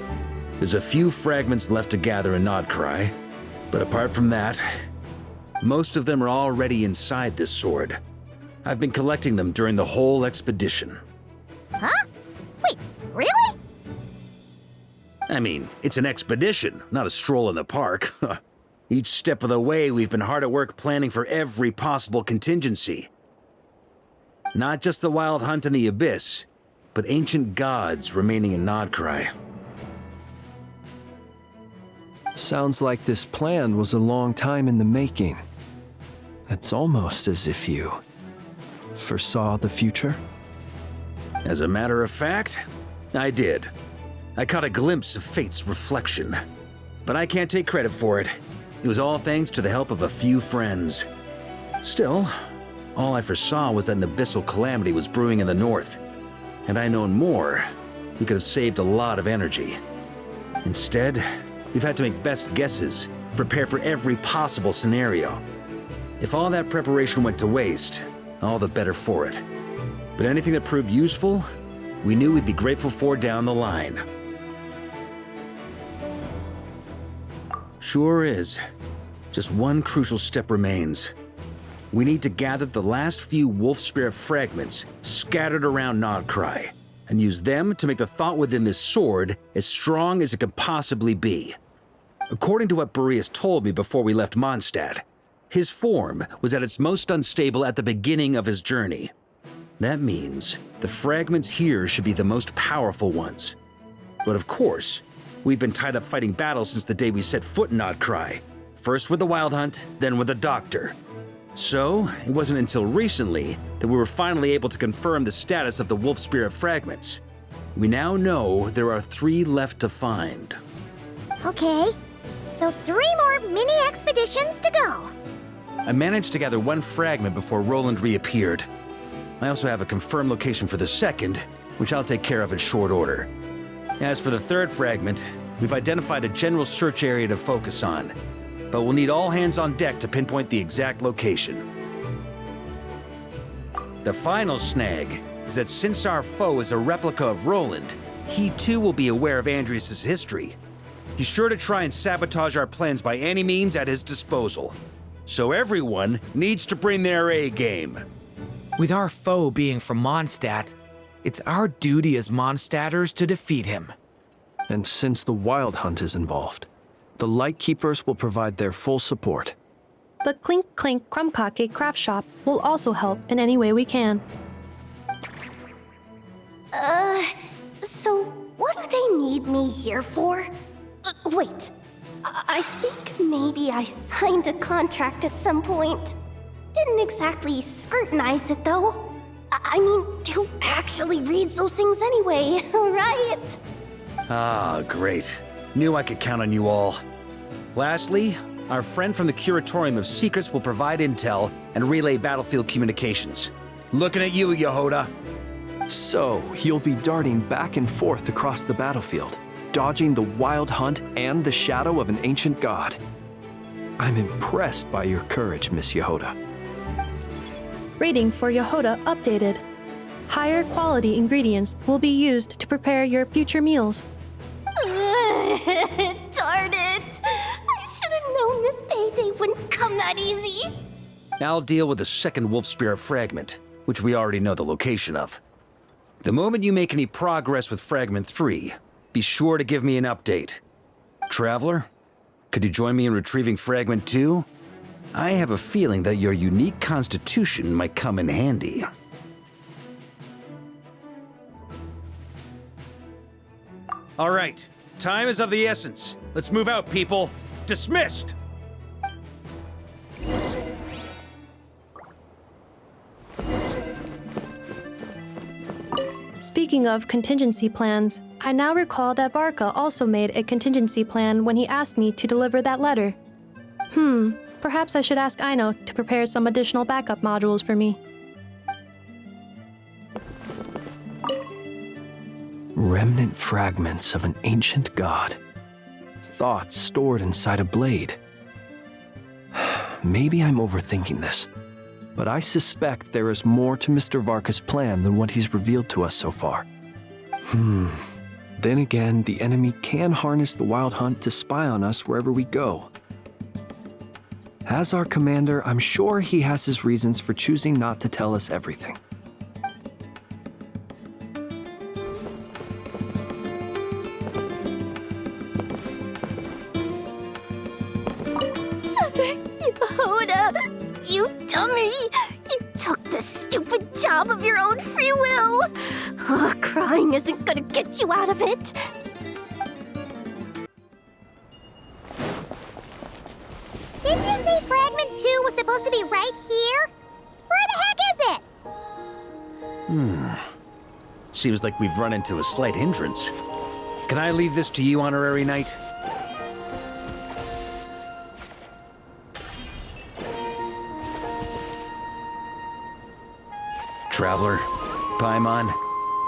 There's a few fragments left to gather in Nodcry, but apart from that, most of them are already inside this sword. I've been collecting them during the whole expedition. Huh? Wait, really? I mean, it's an expedition, not a stroll in the park. Each step of the way, we've been hard at work planning for every possible contingency. Not just the wild hunt in the Abyss, but ancient gods remaining in Nodcry. Sounds like this plan was a long time in the making. It's almost as if you foresaw the future. As a matter of fact, I did. I caught a glimpse of fate's reflection. But I can't take credit for it. It was all thanks to the help of a few friends. Still, all I foresaw was that an abyssal calamity was brewing in the north. Had I known more, we could have saved a lot of energy. Instead, we've had to make best guesses, prepare for every possible scenario. If all that preparation went to waste, all the better for it. But anything that proved useful, we knew we'd be grateful for down the line. Sure is. Just one crucial step remains. We need to gather the last few wolf spirit fragments scattered around Nodcry, and use them to make the thought within this sword as strong as it can possibly be. According to what Boreas told me before we left Mondstadt, his form was at its most unstable at the beginning of his journey. That means the fragments here should be the most powerful ones. But of course, we've been tied up fighting battles since the day we set foot in Nodcry. First with the Wild Hunt, then with the Doctor. So, it wasn't until recently that we were finally able to confirm the status of the Wolf Spirit fragments. We now know there are 3 left to find. Okay, so 3 more mini expeditions to go. I managed to gather 1 fragment before Roland reappeared. I also have a confirmed location for the second, which I'll take care of in short order. As for the 3rd fragment, we've identified a general search area to focus on, but we'll need all hands on deck to pinpoint the exact location. The final snag is that since our foe is a replica of Roland, he too will be aware of Andreas' history. He's sure to try and sabotage our plans by any means at his disposal. So everyone needs to bring their A game. With our foe being from Mondstadt, it's our duty as Mondstadters to defeat him. And since the Wild Hunt is involved, the Lightkeepers will provide their full support. The Clink Clink Krumkake craft shop will also help in any way we can. So what do they need me here for? Wait, I think maybe I signed a contract at some point. Didn't exactly scrutinize it though. I mean, who actually reads those things anyway, right? Ah, great. Knew I could count on you all. Lastly, our friend from the Curatorium of Secrets will provide intel and relay battlefield communications. Looking at you, Yehoda. So, he'll be darting back and forth across the battlefield, dodging the wild hunt and the shadow of an ancient god. I'm impressed by your courage, Miss Yehoda. Rating for Yehoda updated. Higher quality ingredients will be used to prepare your future meals. Darn it! I should have known this payday wouldn't come that easy. I'll deal with the second wolf spirit fragment, which we already know the location of. The moment you make any progress with Fragment 3, be sure to give me an update. Traveler, could you join me in retrieving Fragment 2? I have a feeling that your unique constitution might come in handy. All right, time is of the essence. Let's move out, people. Dismissed! Speaking of contingency plans, I now recall that Barca also made a contingency plan when he asked me to deliver that letter. Perhaps I should ask Aino to prepare some additional backup modules for me. Remnant fragments of an ancient god. Thoughts stored inside a blade. Maybe I'm overthinking this, but I suspect there is more to Mr. Varka's plan than what he's revealed to us so far. Then again, the enemy can harness the Wild Hunt to spy on us wherever we go. As our commander, I'm sure he has his reasons for choosing not to tell us everything. Yehoda, you dummy! You took this stupid job of your own free will! Crying isn't gonna get you out of it! Didn't you say Fragment 2 was supposed to be right here? Where the heck is it? Seems like we've run into a slight hindrance. Can I leave this to you, Honorary Knight? Traveler, Paimon,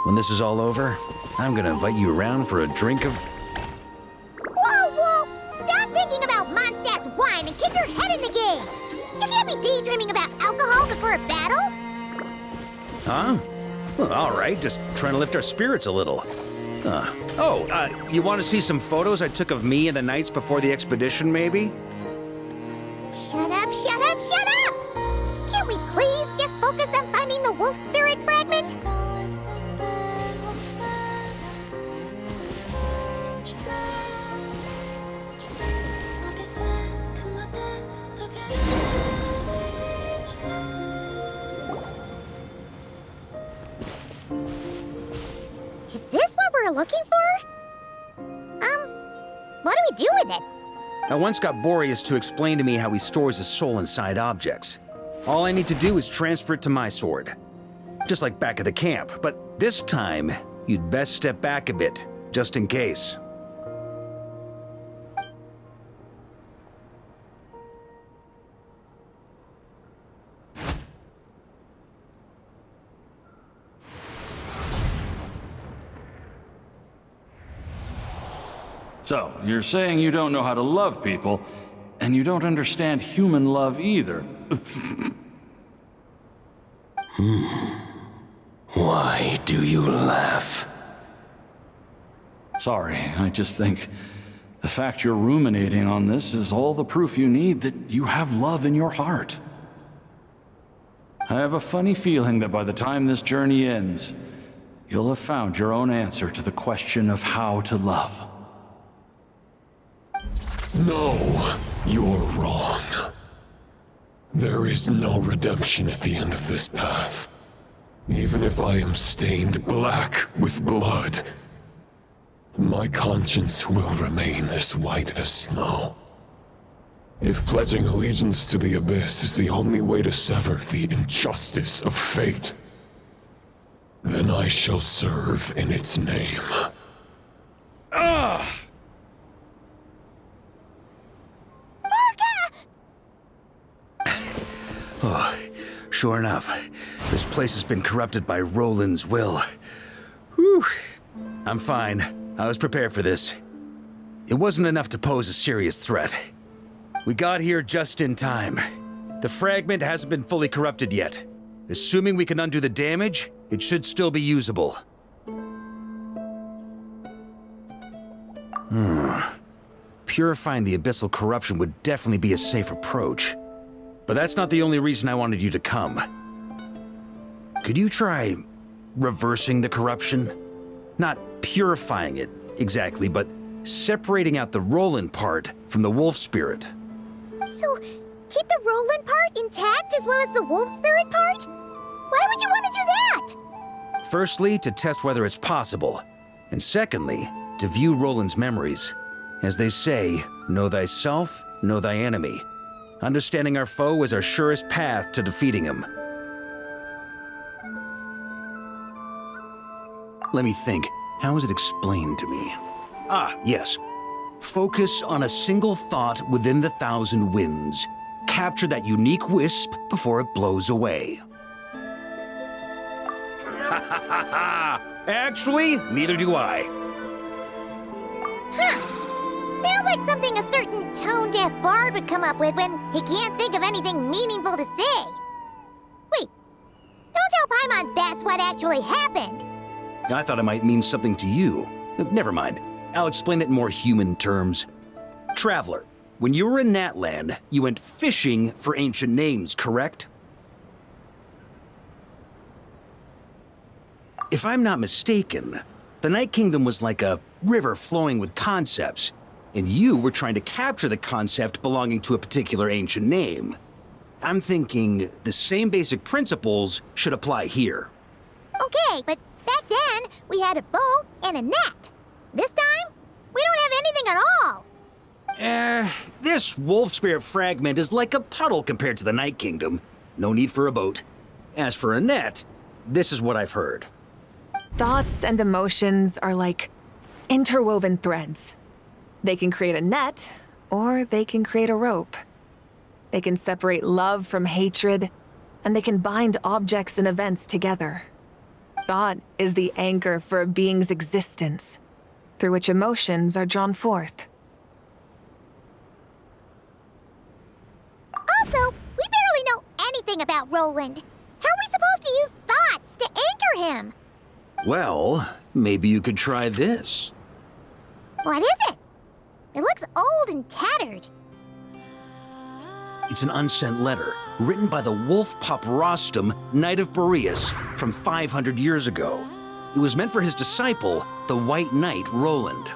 when this is all over, I'm gonna invite you around for a drink of... Whoa! Stop thinking about Mondstadt's wine and keep your head in the game! You can't be daydreaming about alcohol before a battle! Huh? Well, all right, just trying to lift our spirits a little. You want to see some photos I took of me and the knights before the expedition, maybe? Shut up! Can't we please just focus on finding the wolf spirit fragment? Is this what we're looking for? What do we do with it? I once got Boreas to explain to me how he stores his soul inside objects. All I need to do is transfer it to my sword. Just like back at the camp, but this time, you'd best step back a bit, just in case. So, you're saying you don't know how to love people, and you don't understand human love either. Why do you laugh? Sorry, I just think the fact you're ruminating on this is all the proof you need that you have love in your heart. I have a funny feeling that by the time this journey ends, you'll have found your own answer to the question of how to love. No, you're wrong. There is no redemption at the end of this path. Even if I am stained black with blood, my conscience will remain as white as snow. If pledging allegiance to the Abyss is the only way to sever the injustice of fate, then I shall serve in its name. Sure enough, this place has been corrupted by Roland's will. Whew. I'm fine. I was prepared for this. It wasn't enough to pose a serious threat. We got here just in time. The fragment hasn't been fully corrupted yet. Assuming we can undo the damage, it should still be usable. Purifying the abyssal corruption would definitely be a safe approach. But that's not the only reason I wanted you to come. Could you try reversing the corruption? Not purifying it, exactly, but separating out the Roland part from the wolf spirit. So, keep the Roland part intact as well as the wolf spirit part? Why would you want to do that? Firstly, to test whether it's possible. And secondly, to view Roland's memories. As they say, know thyself, know thy enemy. Understanding our foe is our surest path to defeating him. Let me think. How was it explained to me? Ah, yes. Focus on a single thought within the 1,000 winds. Capture that unique wisp before it blows away. Actually, neither do I. Huh. Sounds like something a certain tone-deaf bard would come up with when he can't think of anything meaningful to say. Wait, don't tell Paimon that's what actually happened. I thought it might mean something to you. Never mind. I'll explain it in more human terms. Traveler, when you were in Natland, you went fishing for ancient names, correct? If I'm not mistaken, the Night Kingdom was like a river flowing with concepts, and you were trying to capture the concept belonging to a particular ancient name. I'm thinking the same basic principles should apply here. Okay, but back then, we had a boat and a net. This time, we don't have anything at all. This wolf spirit fragment is like a puddle compared to the Night Kingdom. No need for a boat. As for a net, this is what I've heard. Thoughts and emotions are like interwoven threads. They can create a net, or they can create a rope. They can separate love from hatred, and they can bind objects and events together. Thought is the anchor for a being's existence, through which emotions are drawn forth. Also, we barely know anything about Roland. How are we supposed to use thoughts to anchor him? Well, maybe you could try this. What is it? It looks old and tattered. It's an unsent letter, written by the wolf pup Rostam, Knight of Boreas, from 500 years ago. It was meant for his disciple, the White Knight Roland.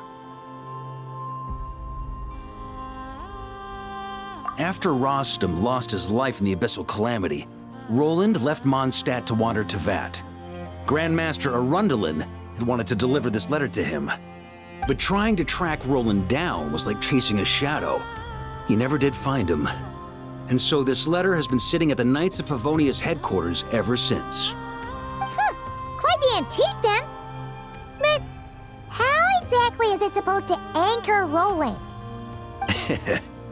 After Rostam lost his life in the Abyssal Calamity, Roland left Mondstadt to wander to Vat. Grandmaster Arundelen had wanted to deliver this letter to him. But trying to track Roland down was like chasing a shadow. He never did find him. And so this letter has been sitting at the Knights of Favonius headquarters ever since. Quite the antique then. But how exactly is it supposed to anchor Roland?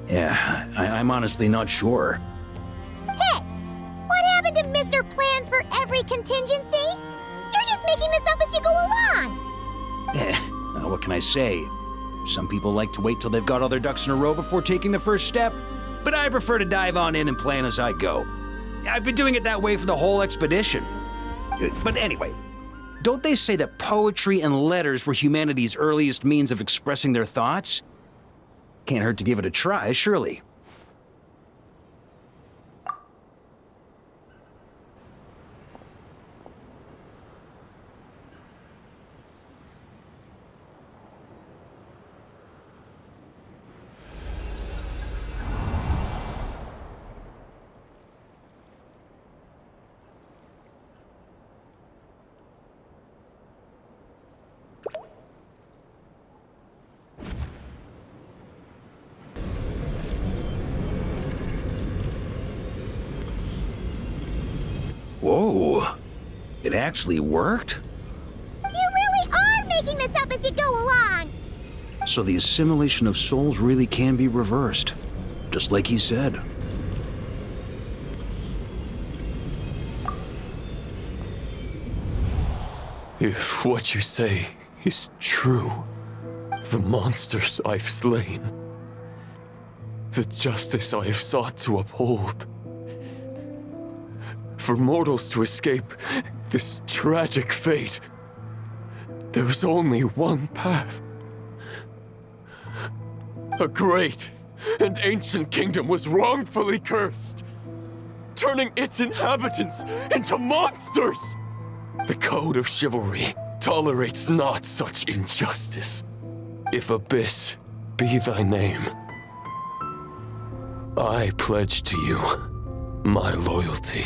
Yeah, I'm honestly not sure. Hey, what happened to Mr. Plans for every contingency? You're just making this up as you go along. What can I say? Some people like to wait till they've got all their ducks in a row before taking the first step, but I prefer to dive on in and plan as I go. I've been doing it that way for the whole expedition. But anyway, don't they say that poetry and letters were humanity's earliest means of expressing their thoughts? Can't hurt to give it a try, surely. Whoa, it actually worked? You really are making this up as you go along. So the assimilation of souls really can be reversed, just like he said. If what you say is true, the monsters I've slain, the justice I have sought to uphold, for mortals to escape this tragic fate, there is only one path. A great and ancient kingdom was wrongfully cursed, turning its inhabitants into monsters. The code of chivalry tolerates not such injustice. If Abyss be thy name, I pledge to you my loyalty.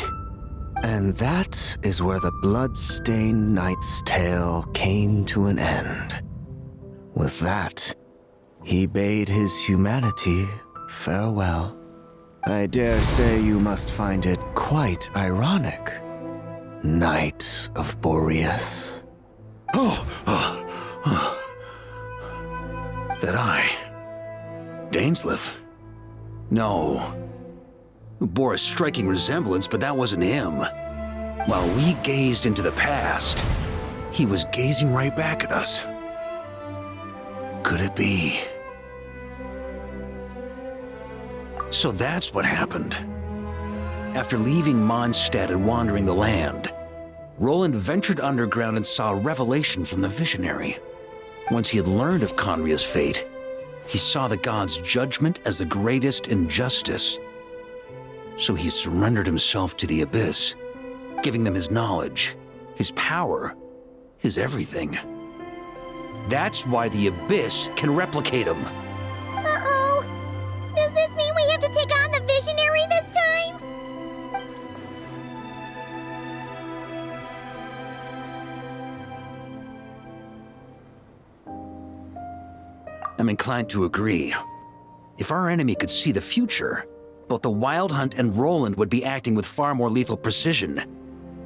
And that is where the blood-stained knight's tale came to an end. With that, he bade his humanity farewell. I dare say you must find it quite ironic, Knight of Boreas. That I? Dainsleif? No. Bore a striking resemblance, but that wasn't him. While we gazed into the past, he was gazing right back at us. Could it be? So that's what happened. After leaving Mondstadt and wandering the land, Roland ventured underground and saw a revelation from the Visionary. Once he had learned of Conria's fate, he saw the gods' judgment as the greatest injustice. So he surrendered himself to the Abyss, giving them his knowledge, his power, his everything. That's why the Abyss can replicate him. Uh-oh. Does this mean we have to take on the Visionary this time? I'm inclined to agree. If our enemy could see the future, both the Wild Hunt and Roland would be acting with far more lethal precision.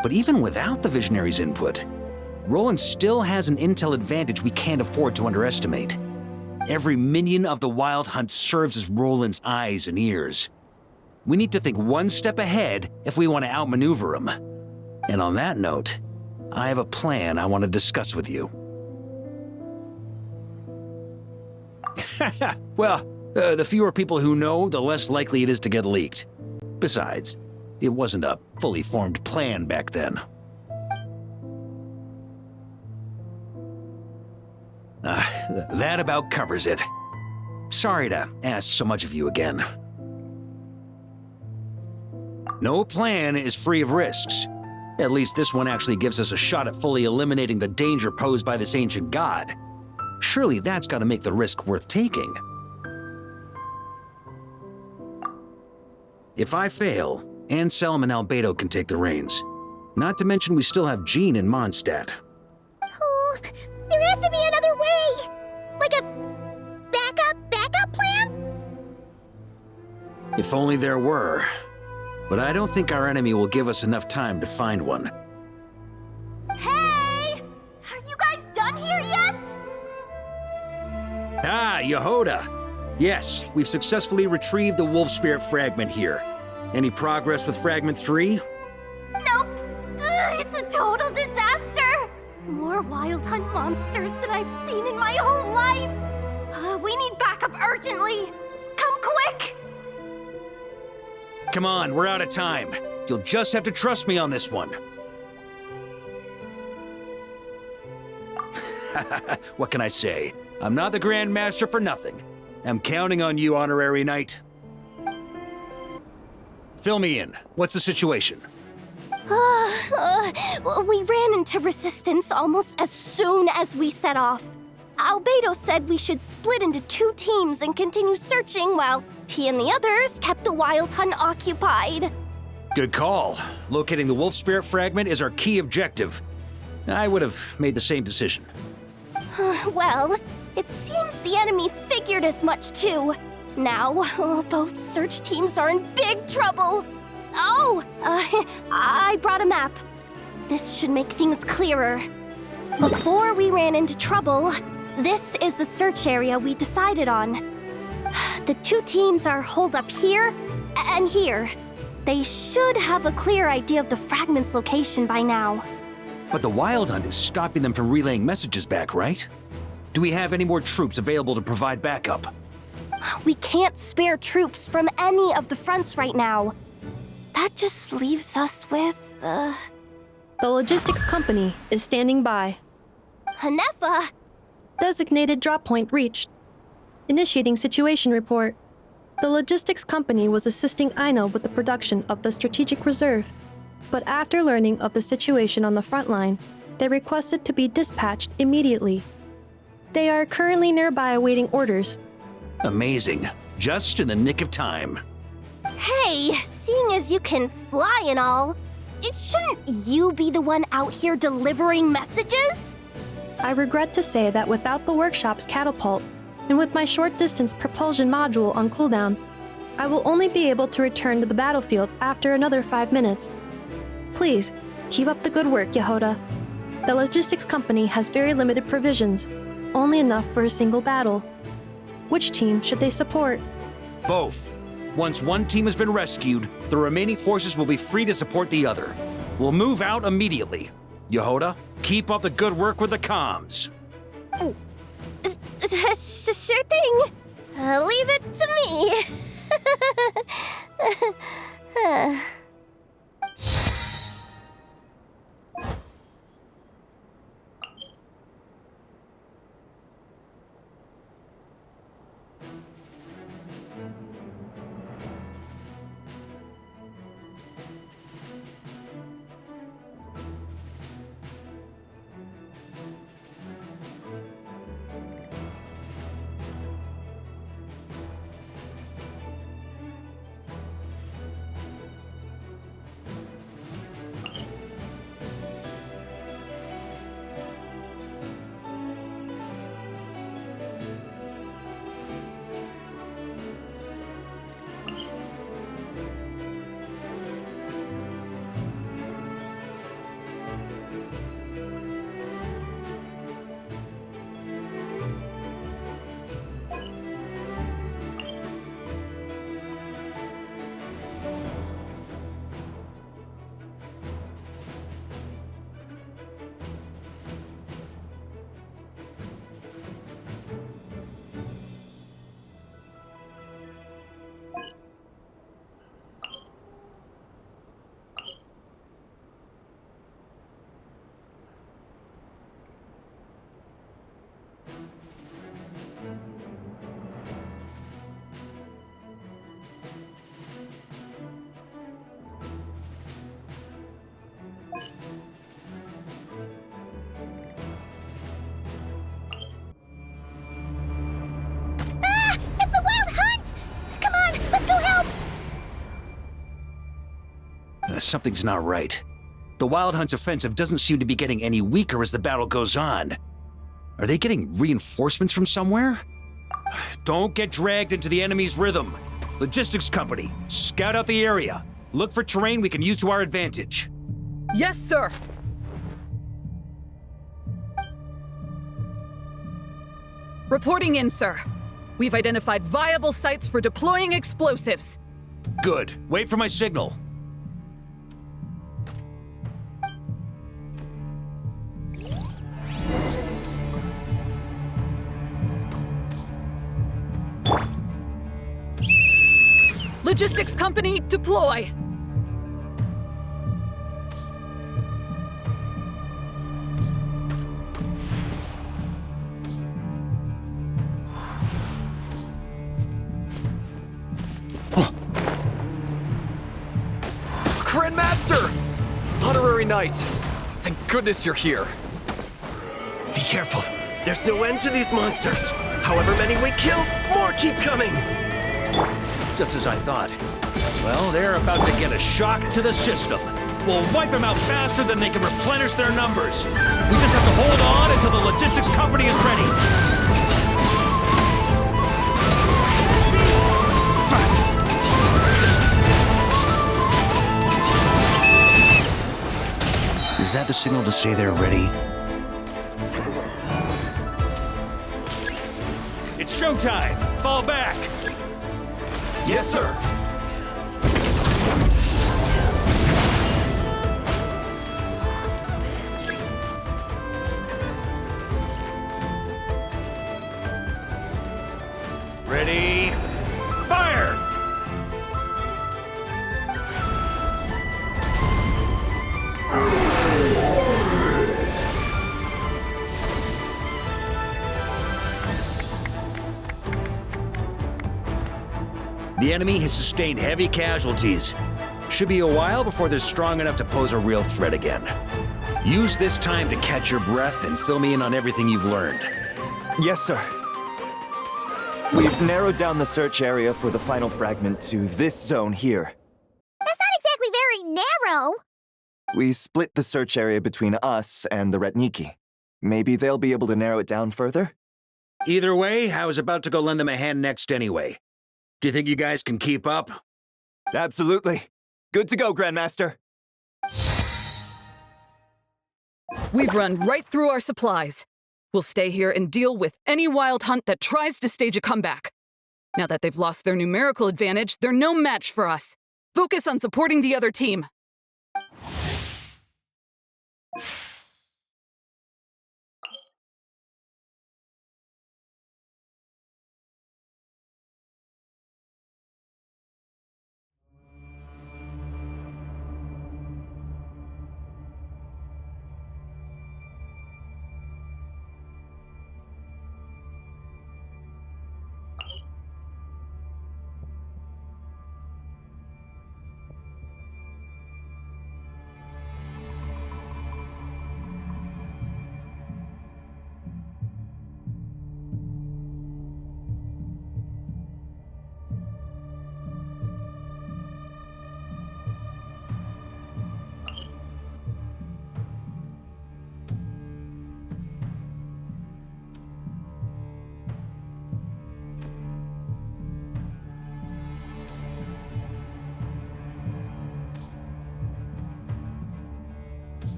But even without the Visionary's input, Roland still has an intel advantage we can't afford to underestimate. Every minion of the Wild Hunt serves as Roland's eyes and ears. We need to think one step ahead if we want to outmaneuver him. And on that note, I have a plan I want to discuss with you. Well, the fewer people who know, the less likely it is to get leaked. Besides, it wasn't a fully formed plan back then. That about covers it. Sorry to ask so much of you again. No plan is free of risks. At least this one actually gives us a shot at fully eliminating the danger posed by this ancient god. Surely that's got to make the risk worth taking. If I fail, Anselm and Albedo can take the reins. Not to mention we still have Jean in Mondstadt. Oh, there has to be another way! Like a backup plan? If only there were. But I don't think our enemy will give us enough time to find one. Hey! Are you guys done here yet? Ah, Yehoda! Yes, we've successfully retrieved the Wolf Spirit fragment here. Any progress with Fragment 3? Nope. It's a total disaster. More Wild Hunt monsters than I've seen in my whole life. We need backup urgently. Come quick! Come on, we're out of time. You'll just have to trust me on this one. What can I say? I'm not the Grand Master for nothing. I'm counting on you, Honorary Knight. Fill me in. What's the situation? We ran into resistance almost as soon as we set off. Albedo said we should split into 2 teams and continue searching while he and the others kept the Wild Hunt occupied. Good call. Locating the Wolf Spirit fragment is our key objective. I would have made the same decision. Well, it seems the enemy figured as much too. Now, both search teams are in big trouble. Oh, I brought a map. This should make things clearer. Before we ran into trouble, this is the search area we decided on. The 2 teams are holed up here and here. They should have a clear idea of the fragment's location by now. But the Wild Hunt is stopping them from relaying messages back, right? Do we have any more troops available to provide backup? We can't spare troops from any of the fronts right now. That just leaves us with, The logistics company is standing by. Hanefa! Designated drop point reached. Initiating situation report. The logistics company was assisting Aino with the production of the strategic reserve. But after learning of the situation on the front line, they requested to be dispatched immediately. They are currently nearby awaiting orders. Amazing. Just in the nick of time. Hey, seeing as you can fly and all, shouldn't you be the one out here delivering messages? I regret to say that without the workshop's catapult, and with my short-distance propulsion module on cooldown, I will only be able to return to the battlefield after another 5 minutes. Please, keep up the good work, Yehoda. The logistics company has very limited provisions, only enough for a single battle. Which team should they support? Both. Once one team has been rescued, the remaining forces will be free to support the other. We'll move out immediately. Yehoda, keep up the good work with the comms. Sure thing. Leave it to me. Something's not right. The Wild Hunt's offensive doesn't seem to be getting any weaker as the battle goes on. Are they getting reinforcements from somewhere? Don't get dragged into the enemy's rhythm. Logistics company, scout out the area. Look for terrain we can use to our advantage. Yes, sir. Reporting in, sir. We've identified viable sites for deploying explosives. Good. Wait for my signal. Logistics company, deploy! Grandmaster! Honorary Knight! Thank goodness you're here. Be careful. There's no end to these monsters. However many we kill, more keep coming! Just as I thought. Well, they're about to get a shock to the system. We'll wipe them out faster than they can replenish their numbers. We just have to hold on until the logistics company is ready. Is that the signal to say they're ready? It's showtime! Fall back! Yes, sir! The enemy has sustained heavy casualties. Should be a while before they're strong enough to pose a real threat again. Use this time to catch your breath and fill me in on everything you've learned. Yes, sir. We've narrowed down the search area for the final fragment to this zone here. That's not exactly very narrow. We split the search area between us and the Ratniki. Maybe they'll be able to narrow it down further? Either way, I was about to go lend them a hand next anyway. Do you think you guys can keep up? Absolutely. Good to go, Grandmaster. We've run right through our supplies. We'll stay here and deal with any wild hunt that tries to stage a comeback. Now that they've lost their numerical advantage, they're no match for us. Focus on supporting the other team.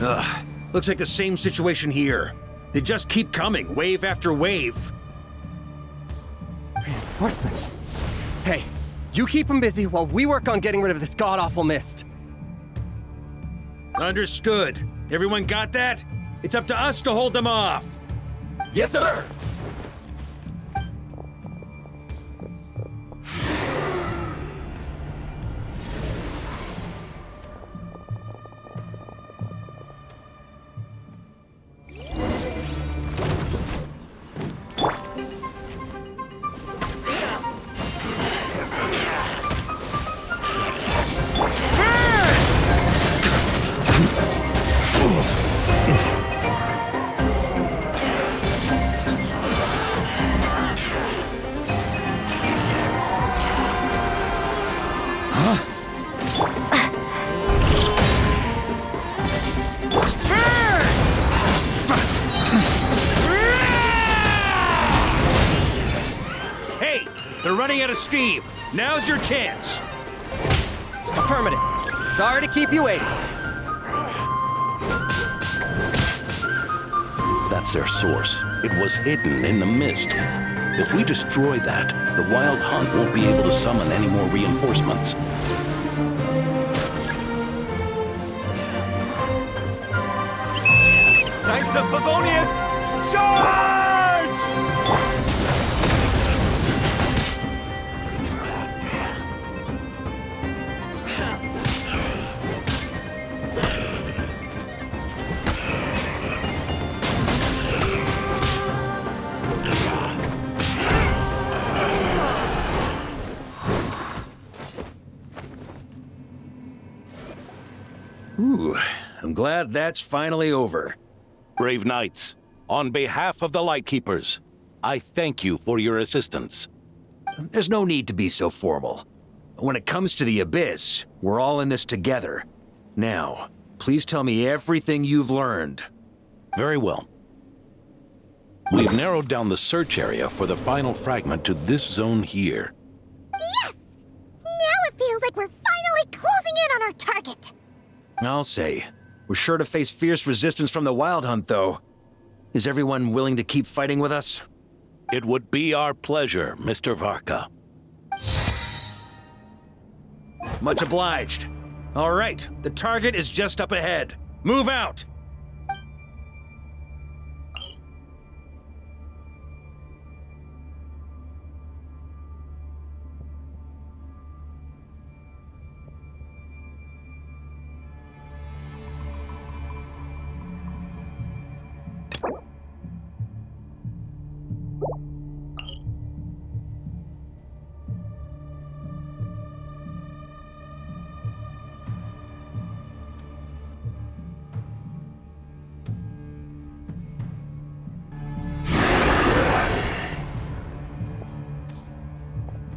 Ugh, looks like the same situation here. They just keep coming, wave after wave. Reinforcements. Hey, you keep them busy while we work on getting rid of this god-awful mist. Understood. Everyone got that? It's up to us to hold them off. Yes, sir! They're running out of steam. Now's your chance. Affirmative. Sorry to keep you waiting. That's their source. It was hidden in the mist. If we destroy that, the Wild Hunt won't be able to summon any more reinforcements. Knights of Favonius, charge! Ooh, I'm glad that's finally over. Brave Knights, on behalf of the Lightkeepers, I thank you for your assistance. There's no need to be so formal. When it comes to the Abyss, we're all in this together. Now, please tell me everything you've learned. Very well. We've narrowed down the search area for the final fragment to this zone here. Yes! Now it feels like we're finally closing in on our target. I'll say. We're sure to face fierce resistance from the Wild Hunt, though. Is everyone willing to keep fighting with us? It would be our pleasure, Mr. Varka. Much obliged. All right, the target is just up ahead. Move out!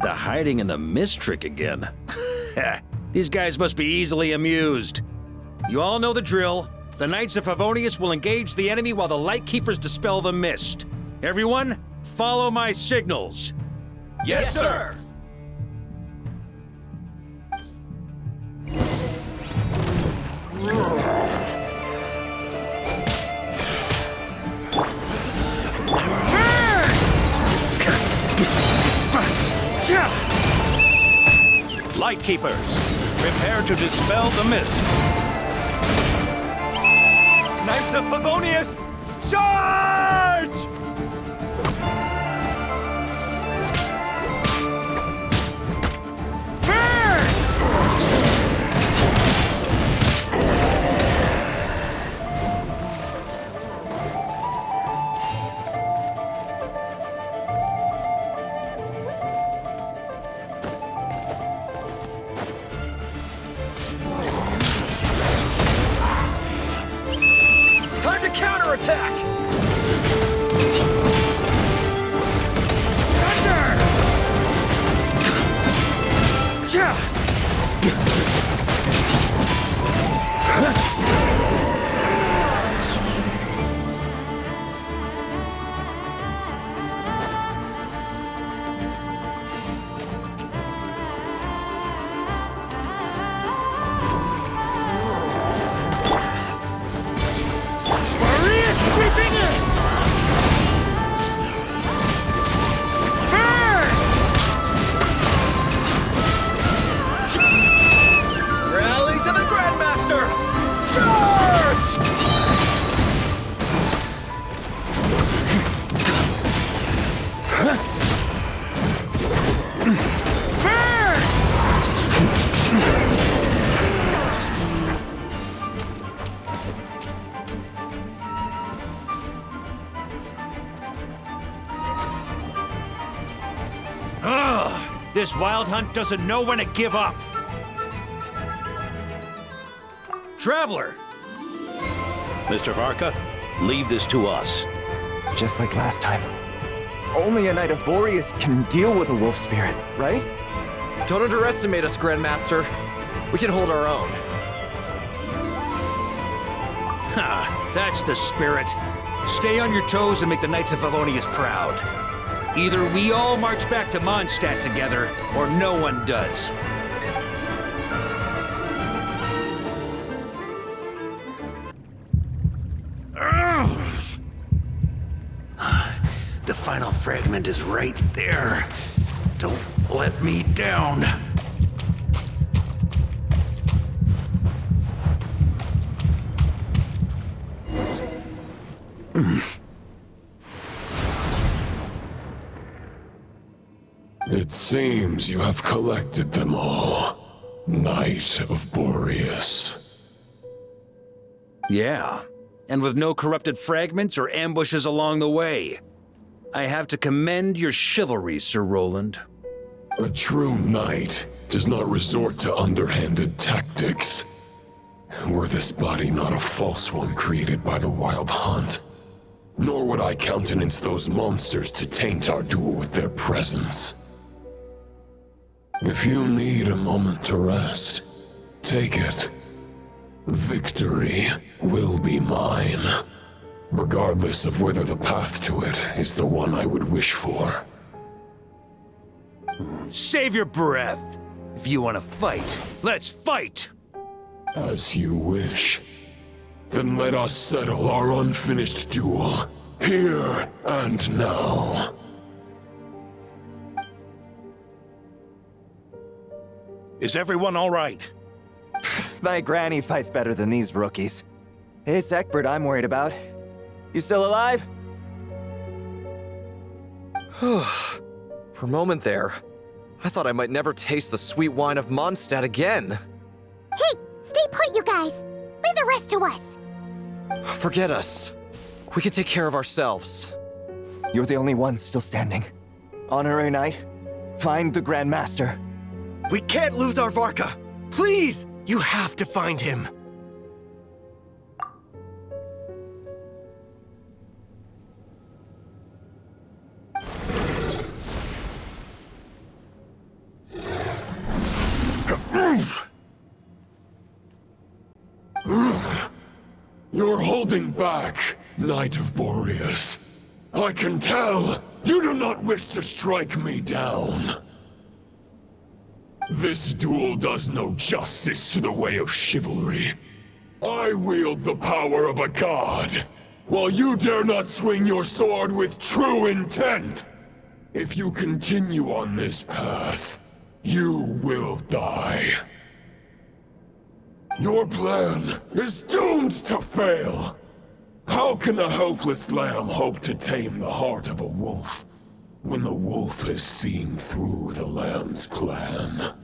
The hiding in the mist trick again. These guys must be easily amused. You all know the drill. The Knights of Favonius will engage the enemy while the Lightkeepers dispel the mist. Everyone, follow my signals. Yes, sir! Lightkeepers, prepare to dispel the mist. Knights of Favonius, charge! Time to counterattack! Rally to the Grandmaster! Charge! Ugh! This Wild Hunt doesn't know when to give up. Traveler! Mr. Varka, leave this to us. Just like last time. Only a Knight of Boreas can deal with a wolf spirit, right? Don't underestimate us, Grandmaster. We can hold our own. Ha! That's the spirit. Stay on your toes and make the Knights of Favonius proud. Either we all march back to Mondstadt together, or no one does. The final fragment is right there. Don't let me down. It seems you have collected them all, Knight of Boreas. Yeah, and with no corrupted fragments or ambushes along the way. I have to commend your chivalry, Sir Roland. A true knight does not resort to underhanded tactics. Were this body not a false one created by the Wild Hunt, nor would I countenance those monsters to taint our duel with their presence. If you need a moment to rest, take it. Victory will be mine. regardless of whether the path to it is the one I would wish for. Save your breath. If you want to fight, let's fight! As you wish. Then let us settle our unfinished duel, here and now. Is everyone all right? My granny fights better than these rookies. It's Egbert I'm worried about. You still alive? For a moment there, I thought I might never taste the sweet wine of Mondstadt again. Hey, stay put, you guys. Leave the rest to us. Forget us. We can take care of ourselves. You're the only one still standing. Honorary Knight, find the Grand Master. We can't lose our Varka! Please! You have to find him! You're holding back, Knight of Boreas. I can tell you do not wish to strike me down. This duel does no justice to the way of chivalry. I wield the power of a god, while you dare not swing your sword with true intent. If you continue on this path, you will die. Your plan is doomed to fail. How can a helpless lamb hope to tame the heart of a wolf, when the wolf has seen through the lamb's plan?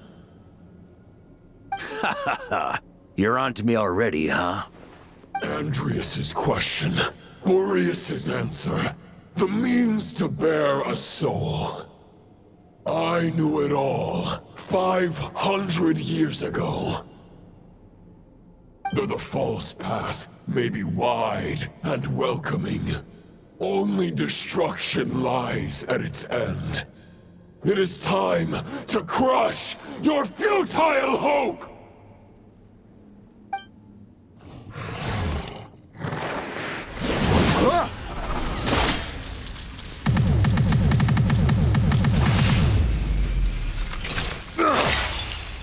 Ha ha ha! You're on to me already, huh? Andreas's question, Boreas's answer, the means to bear a soul. I knew it all 500 years ago. Though the false path may be wide and welcoming, only destruction lies at its end. It is time to crush your futile hope!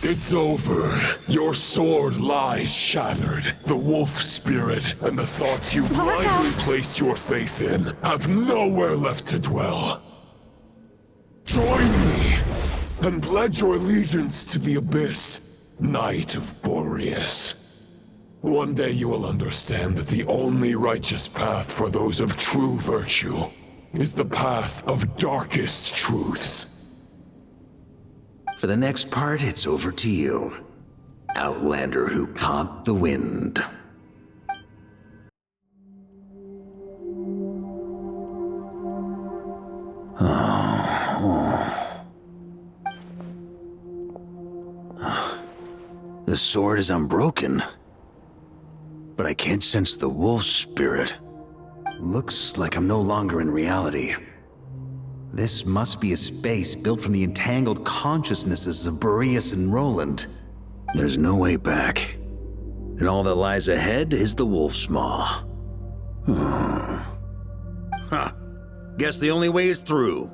It's over. Your sword lies shattered. The wolf spirit and the thoughts you blindly placed your faith in have nowhere left to dwell. Join me and pledge your allegiance to the abyss, Knight of Boreas. One day you will understand that the only righteous path for those of true virtue is the path of darkest truths. For the next part, it's over to you. Outlander who caught the wind. The sword is unbroken, but I can't sense the wolf spirit. Looks like I'm no longer in reality. This must be a space built from the entangled consciousnesses of Boreas and Roland. There's no way back. And all that lies ahead is the wolf's maw. Huh. Guess the only way is through.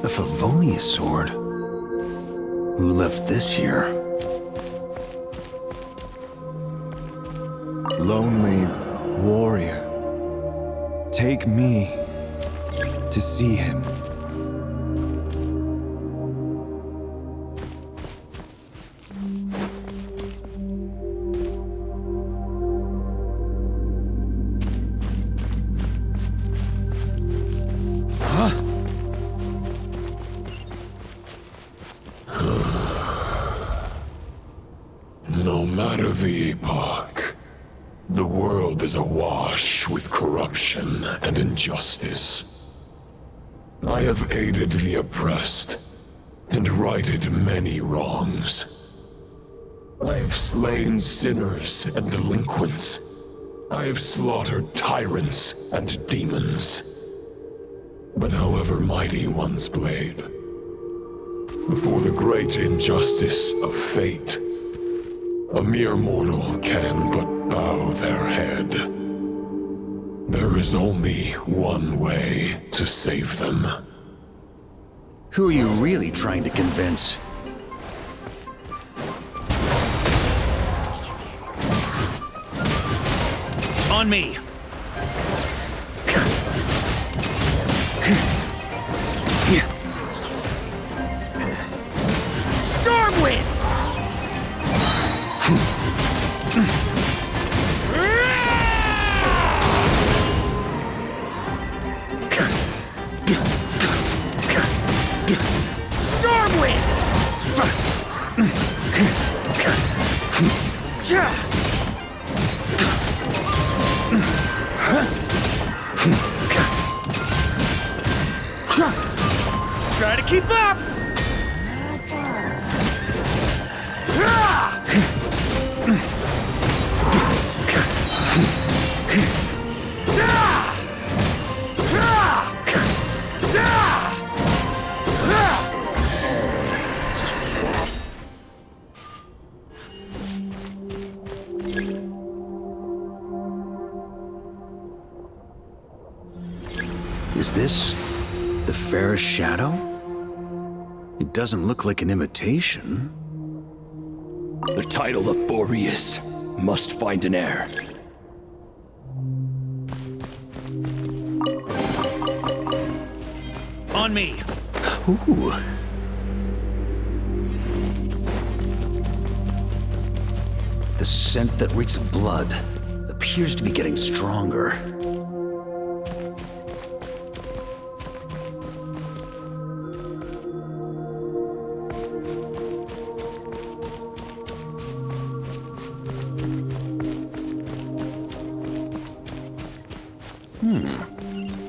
A Favonius sword? Who left this here? Lonely warrior, take me to see him. No matter the epoch, the world is awash with corruption and injustice. I have aided the oppressed, and righted many wrongs. I have slain sinners and delinquents. I have slaughtered tyrants and demons. But however mighty one's blade, before the great injustice of fate, a mere mortal can but bow their head. There is only one way to save them. Who are you really trying to convince? On me! Stormwind! Try to keep up! Is this the fairest shadow? It doesn't look like an imitation. The title of Boreas must find an heir. On me! Ooh. The scent that reeks of blood appears to be getting stronger.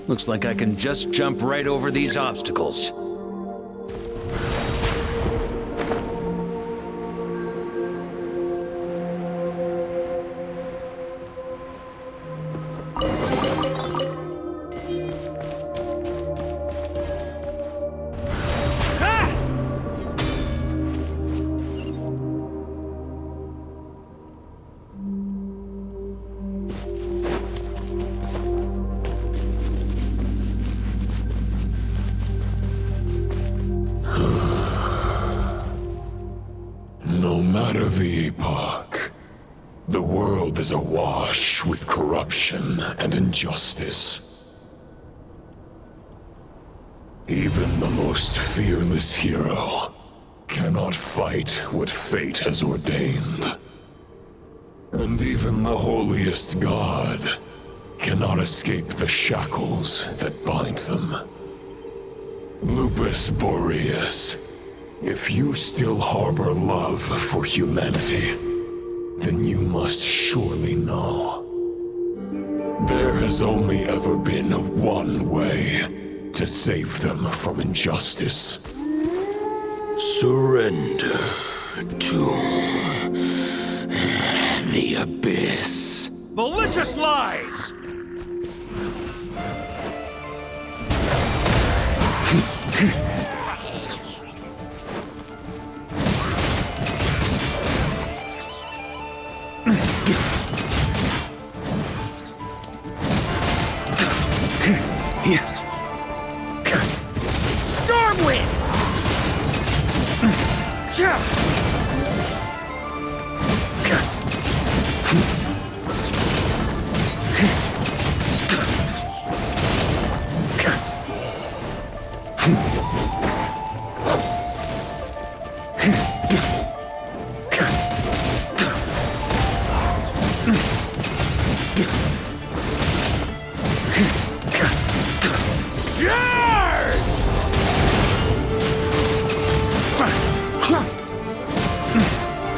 Looks like I can just jump right over these obstacles. No matter the epoch, the world is awash with corruption and injustice. Even the most fearless hero cannot fight what fate has ordained. And even the holiest god cannot escape the shackles that bind them. Lupus Boreas, if you still harbor love for humanity, then you must surely know. There has only ever been one way to save them from injustice. Surrender to the abyss. Malicious lies! Stormwind!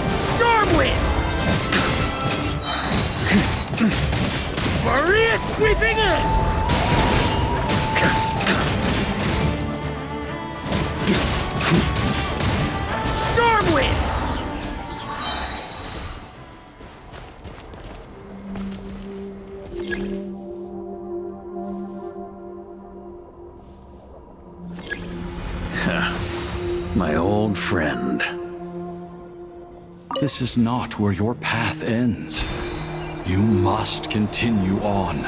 Stormwind! Boreas sweeping in! My old friend. This is not where your path ends. You must continue on.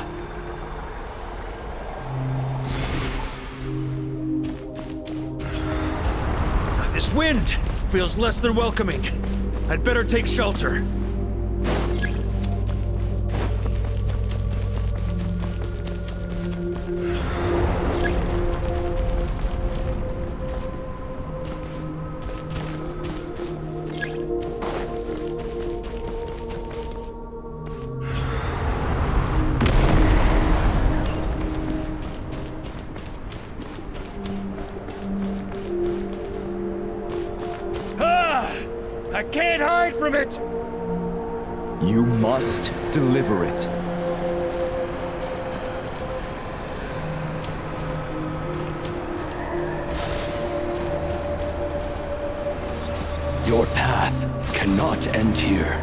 This wind feels less than welcoming. I'd better take shelter. I can't hide from it! You must deliver it. Your path cannot end here.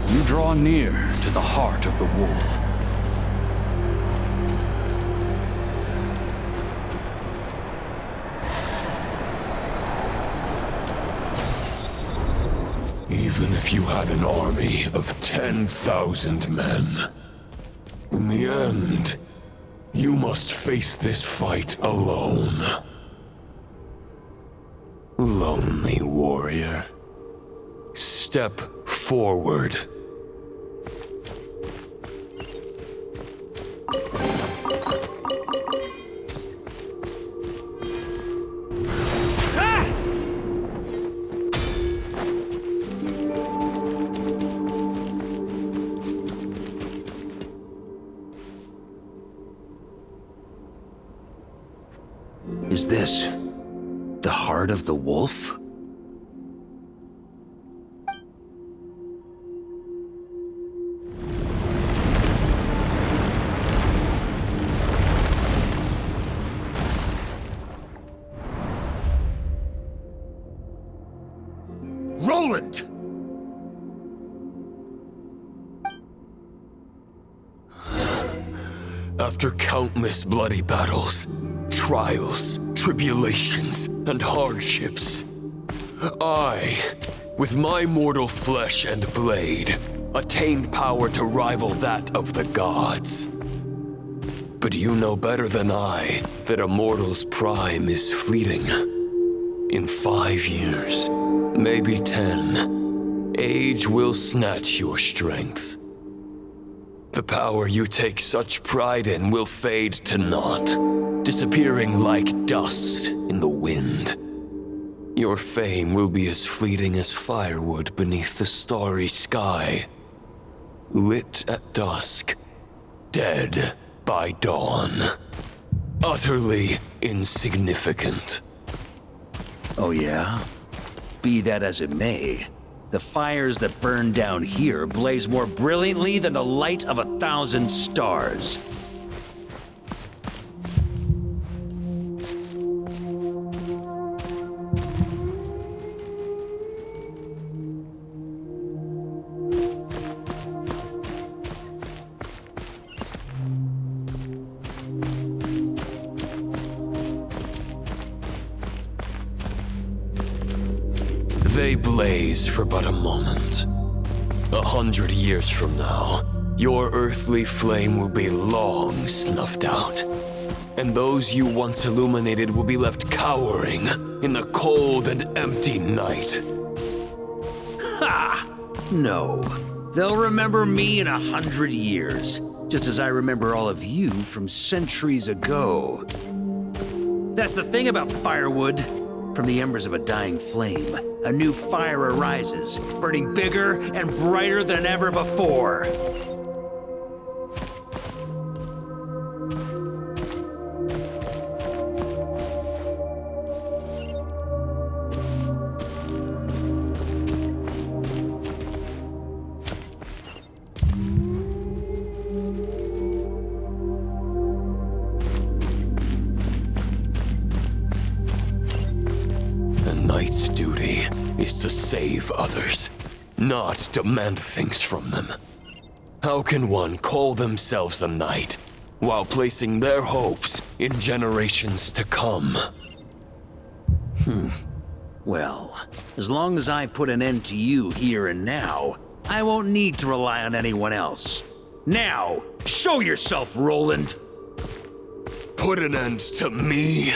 You draw near to the heart of the wolf. Even if you had an army of 10,000 men, in the end, you must face this fight alone. Lonely warrior, step forward. Is this the heart of the wolf? Roland! After countless bloody battles, trials, tribulations, and hardships, I, with my mortal flesh and blade, attained power to rival that of the gods. But you know better than I that a mortal's prime is fleeting. In 5 years, maybe 10, age will snatch your strength. The power you take such pride in will fade to naught, disappearing like dust in the wind. Your fame will be as fleeting as firewood beneath the starry sky, lit at dusk, dead by dawn, utterly insignificant. Oh yeah? Be that as it may, the fires that burn down here blaze more brilliantly than the light of 1,000 stars. They blaze for but a moment. 100 years from now, your earthly flame will be long snuffed out. And those you once illuminated will be left cowering in the cold and empty night. Ha! No. They'll remember me in 100 years, just as I remember all of you from centuries ago. That's the thing about firewood. From the embers of a dying flame, a new fire arises, burning bigger and brighter than ever before. Knight's duty is to save others, not demand things from them. How can one call themselves a knight while placing their hopes in generations to come? Well, as long as I put an end to you here and now, I won't need to rely on anyone else. Now, show yourself, Roland! Put an end to me?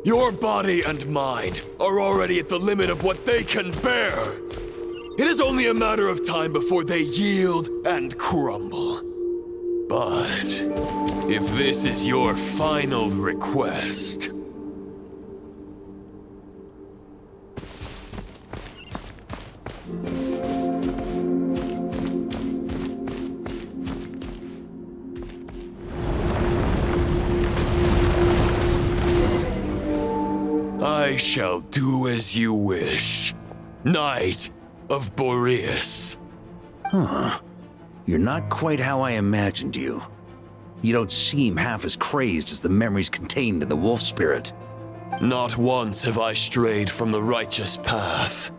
Your body and mind are already at the limit of what they can bear. It is only a matter of time before they yield and crumble. But if this is your final request... I shall do as you wish, Knight of Boreas. Huh. You're not quite how I imagined you. You don't seem half as crazed as the memories contained in the wolf spirit. Not once have I strayed from the righteous path.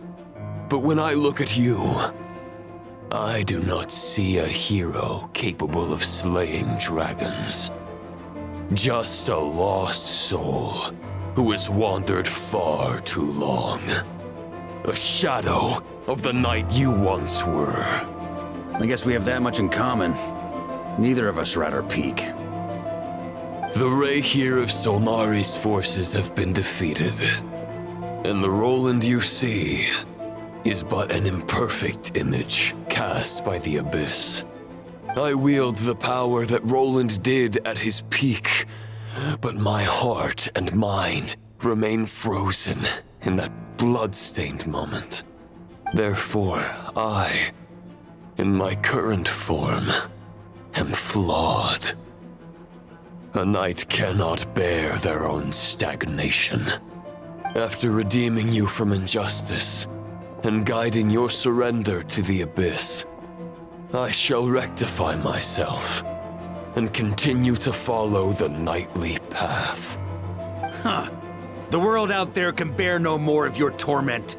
But when I look at you, I do not see a hero capable of slaying dragons. Just a lost soul who has wandered far too long. A shadow of the knight you once were. I guess we have that much in common. Neither of us are at our peak. The Rayhir of Solmari's forces have been defeated, and the Roland you see is but an imperfect image cast by the Abyss. I wield the power that Roland did at his peak, but my heart and mind remain frozen in that blood-stained moment. Therefore, I, in my current form, am flawed. A knight cannot bear their own stagnation. After redeeming you from injustice and guiding your surrender to the Abyss, I shall rectify myself and continue to follow the knightly path. Huh. The world out there can bear no more of your torment.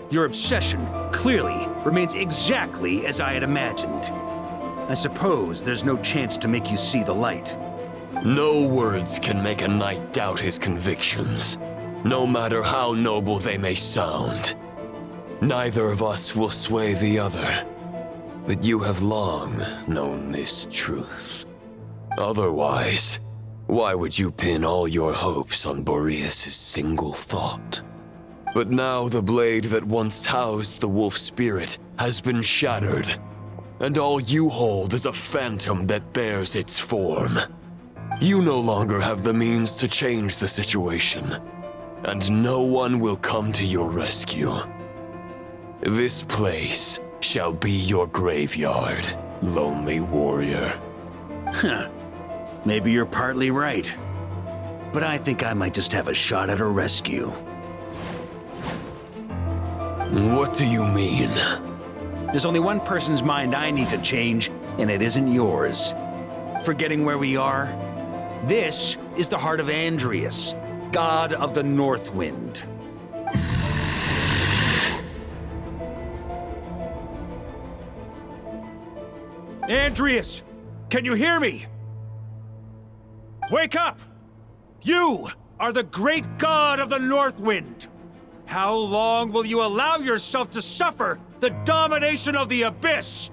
Your obsession clearly remains exactly as I had imagined. I suppose there's no chance to make you see the light. No words can make a knight doubt his convictions, no matter how noble they may sound. Neither of us will sway the other, but you have long known this truth. Otherwise, why would you pin all your hopes on Boreas' single thought? But now the blade that once housed the wolf spirit has been shattered, and all you hold is a phantom that bears its form. You no longer have the means to change the situation, and no one will come to your rescue. This place shall be your graveyard, lonely warrior. Huh. Maybe you're partly right. But I think I might just have a shot at a rescue. What do you mean? There's only one person's mind I need to change, and it isn't yours. Forgetting where we are? This is the heart of Andrius, god of the North Wind. Andrius! Can you hear me? Wake up! You are the great god of the North Wind! How long will you allow yourself to suffer the domination of the Abyss?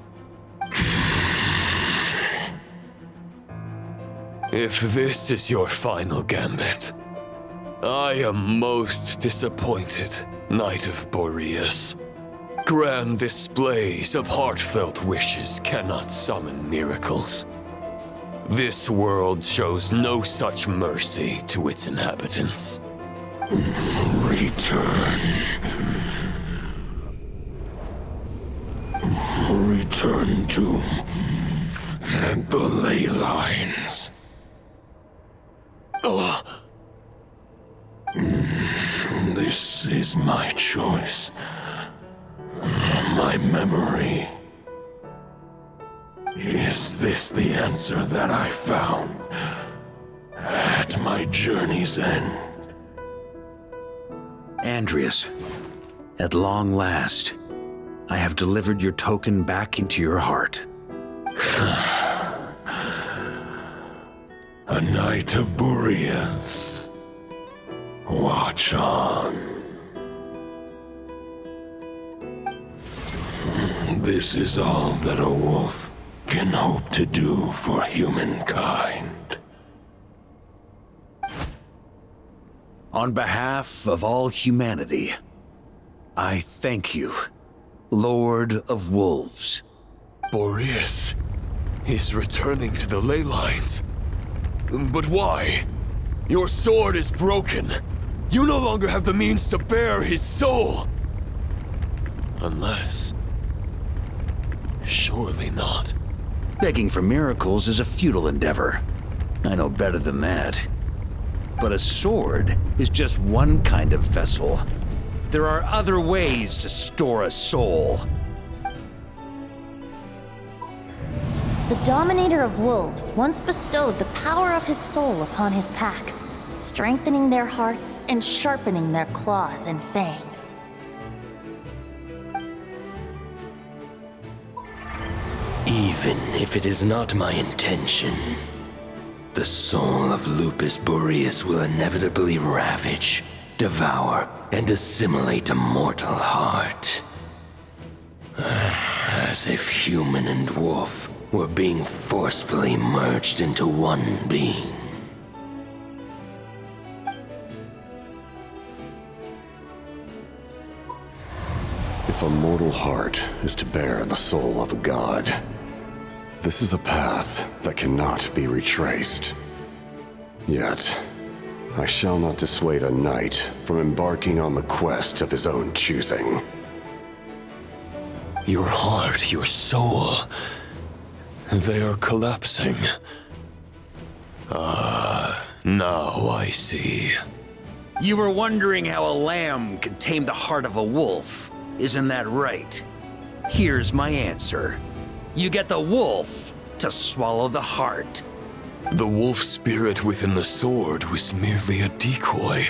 If this is your final gambit, I am most disappointed, Knight of Boreas. Grand displays of heartfelt wishes cannot summon miracles. This world shows no such mercy to its inhabitants. Return. Return to the ley lines. This is my choice. My memory. Is this the answer that I found at my journey's end? Andrius, at long last, I have delivered your token back into your heart. A knight of Boreas. Watch on. This is all that a wolf can hope to do for humankind. On behalf of all humanity, I thank you, Lord of Wolves. Boreas is returning to the ley lines. But why? Your sword is broken. You no longer have the means to bear his soul. Unless... surely not. Begging for miracles is a futile endeavor. I know better than that. But a sword is just one kind of vessel. There are other ways to store a soul. The Dominator of Wolves once bestowed the power of his soul upon his pack, strengthening their hearts and sharpening their claws and fangs. Even if it is not my intention, the soul of Lupus Boreas will inevitably ravage, devour, and assimilate a mortal heart. As if human and wolf were being forcefully merged into one being. If a mortal heart is to bear the soul of a god, this is a path that cannot be retraced. Yet, I shall not dissuade a knight from embarking on the quest of his own choosing. Your heart, your soul... they are collapsing. Now I see. You were wondering how a lamb could tame the heart of a wolf, isn't that right? Here's my answer. You get the wolf to swallow the heart. The wolf spirit within the sword was merely a decoy.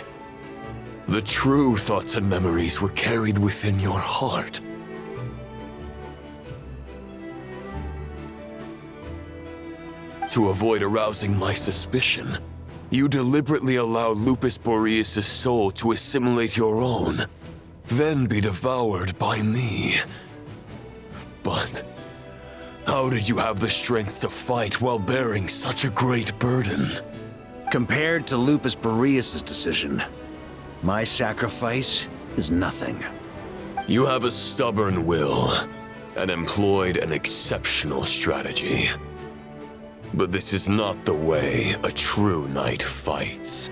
The true thoughts and memories were carried within your heart. To avoid arousing my suspicion, you deliberately allowed Lupus Boreas' soul to assimilate your own, then be devoured by me. But how did you have the strength to fight while bearing such a great burden? Compared to Lupus Boreas' decision, my sacrifice is nothing. You have a stubborn will and employed an exceptional strategy. But this is not the way a true knight fights.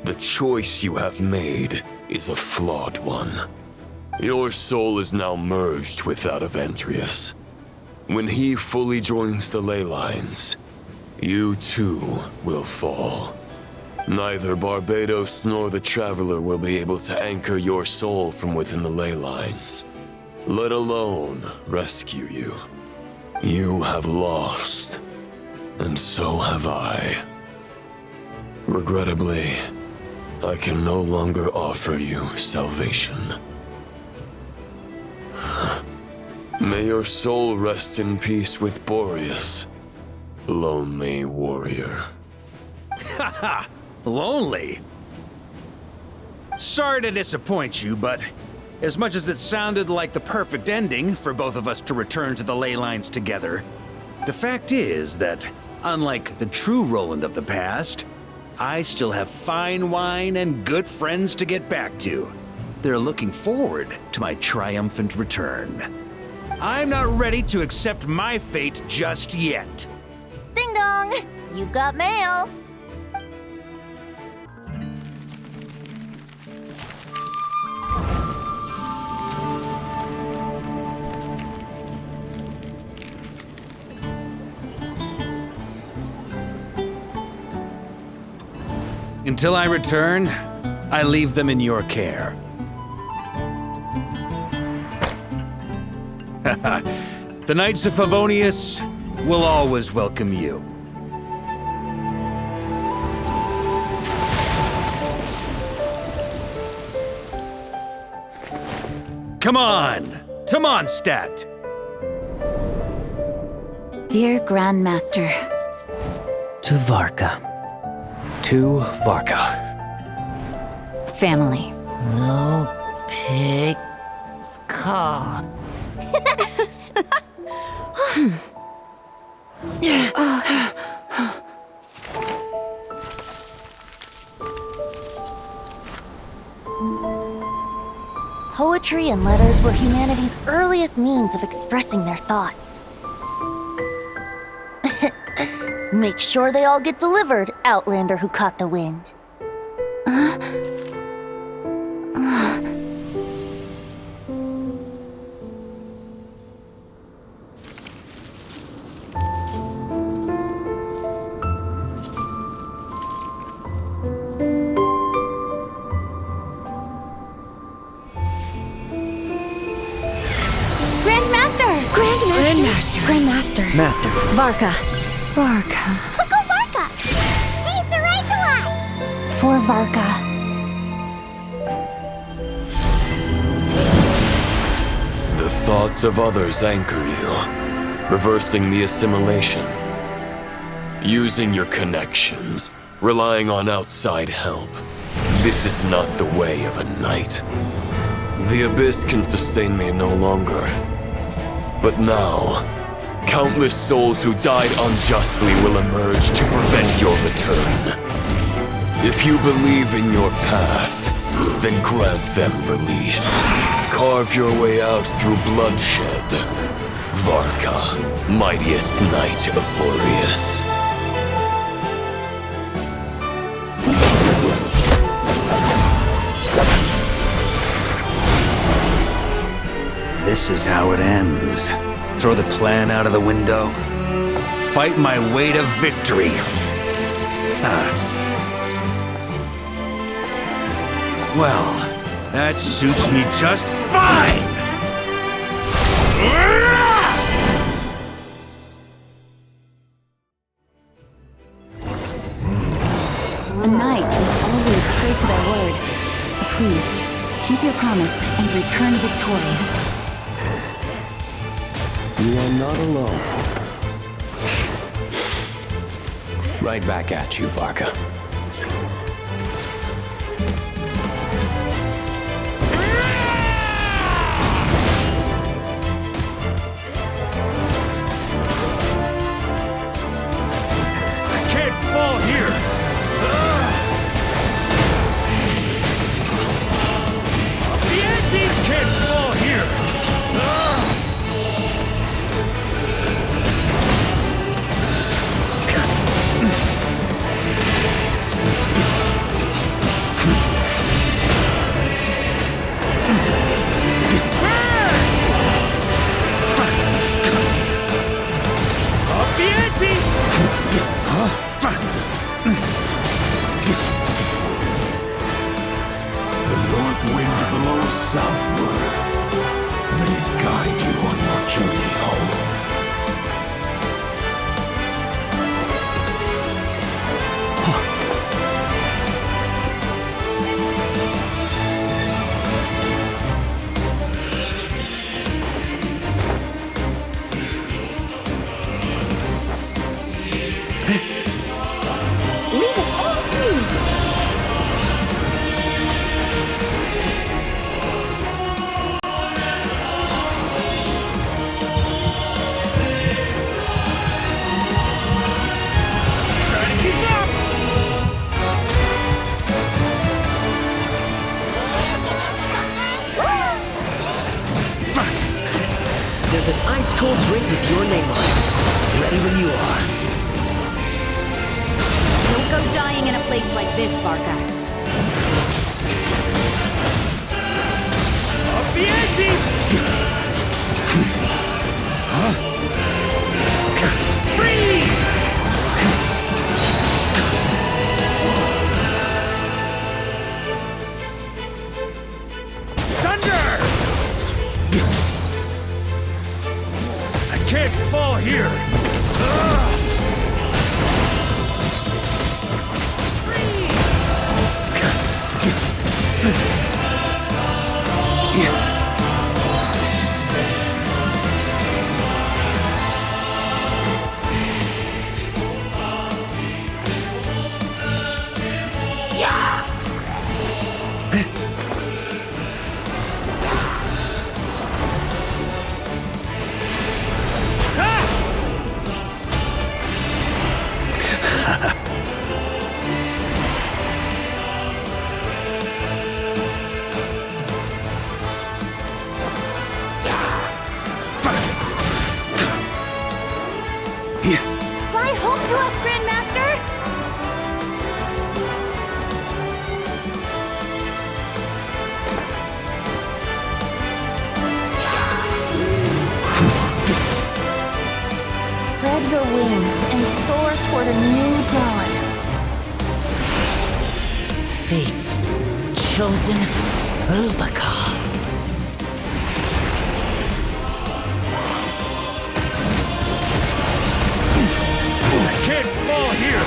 The choice you have made is a flawed one. Your soul is now merged with that of Andreas. When he fully joins the ley lines, you too will fall. Neither Barbados nor the Traveler will be able to anchor your soul from within the ley lines, let alone rescue you. You have lost, and so have I. Regrettably, I can no longer offer you salvation. May your soul rest in peace with Boreas, lonely warrior. Haha, lonely? Sorry to disappoint you, but as much as it sounded like the perfect ending for both of us to return to the ley lines together, the fact is that, unlike the true Roland of the past, I still have fine wine and good friends to get back to. They're looking forward to my triumphant return. I'm not ready to accept my fate just yet. Ding dong! You've got mail! Until I return, I leave them in your care. The Knights of Favonius will always welcome you. Come on, to Mondstadt! Dear Grandmaster. To Varka. To Varka. Family. No pig call. Poetry and letters were humanity's earliest means of expressing their thoughts. Make sure they all get delivered, Outlander who caught the wind. Grandmaster. Master. Varka. Uncle Varka! Hey, Sarai! For Varka. The thoughts of others anchor you, reversing the assimilation. Using your connections, relying on outside help. This is not the way of a knight. The Abyss can sustain me no longer. But now, countless souls who died unjustly will emerge to prevent your return. If you believe in your path, then grant them release. Carve your way out through bloodshed. Varka, mightiest knight of Boreas. This is how it ends. Throw the plan out of the window. Fight my way to victory. Well, that suits me just fine! A knight is always true to their word. So please, keep your promise and return victorious. You are not alone. Right back at you, Varka. I can't fall here! The Andes can't fall here! The north wind blows southward. May it guide you on your journey home. Leave it all to me! There's an ice-cold drink with your name on it. Ready when you are. Don't go dying in a place like this, Varka. Up the ante! Freeze! Thunder! I can't fall here! Fly home to us, Grandmaster! Spread your wings and soar toward a new dawn. Fate's chosen Lupica. I can't fall here!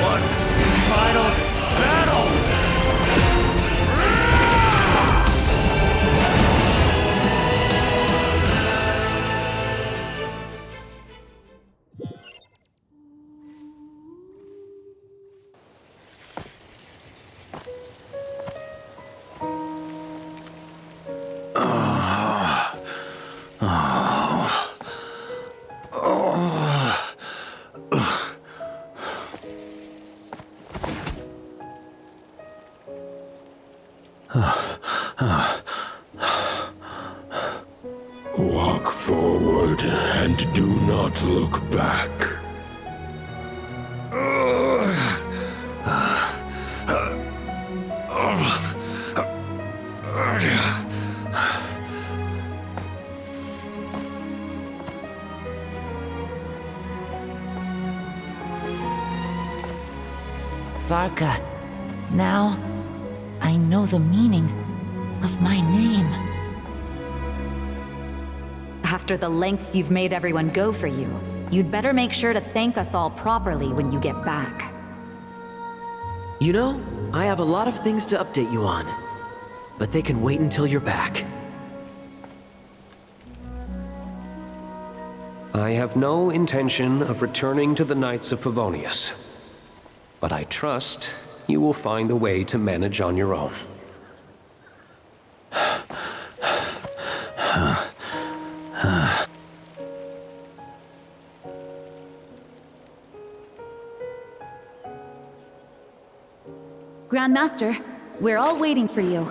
One final battle! Walk forward and do not look back. Varka, now I know the meaning of my name. After the lengths you've made everyone go for you, you'd better make sure to thank us all properly when you get back. You know, I have a lot of things to update you on. But they can wait until you're back. I have no intention of returning to the Knights of Favonius. But I trust you will find a way to manage on your own. Grandmaster, we're all waiting for you.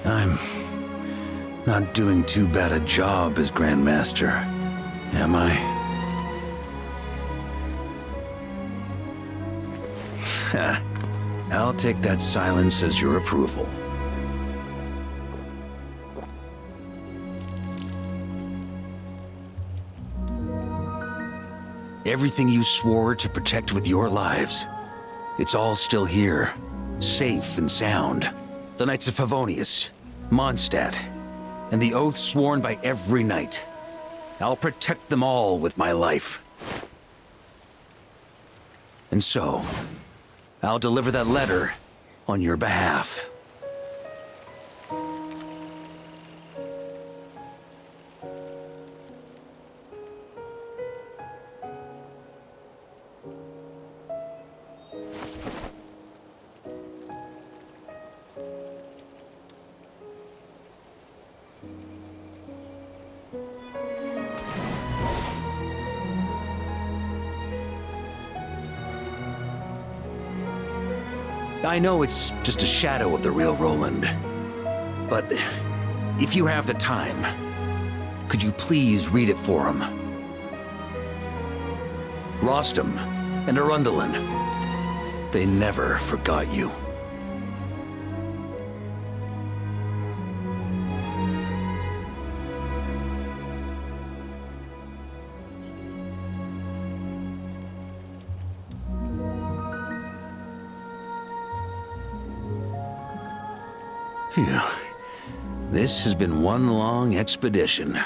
I'm not doing too bad a job as Grandmaster, am I? I'll take that silence as your approval. Everything you swore to protect with your lives, it's all still here, safe and sound. The Knights of Favonius, Mondstadt, and the oath sworn by every knight. I'll protect them all with my life. And so, I'll deliver that letter on your behalf. I know it's just a shadow of the real Roland, but if you have the time, could you please read it for him? Rostam and Arundelen, they never forgot you. Phew. This has been one long expedition.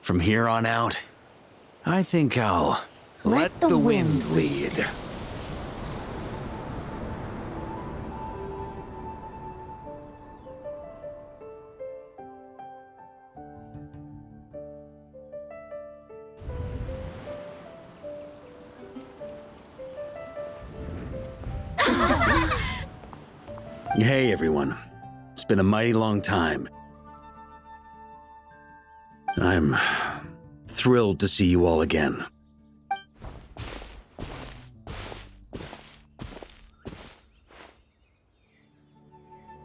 From here on out, I think I'll let the wind lead. Hey everyone, it's been a mighty long time. I'm thrilled to see you all again.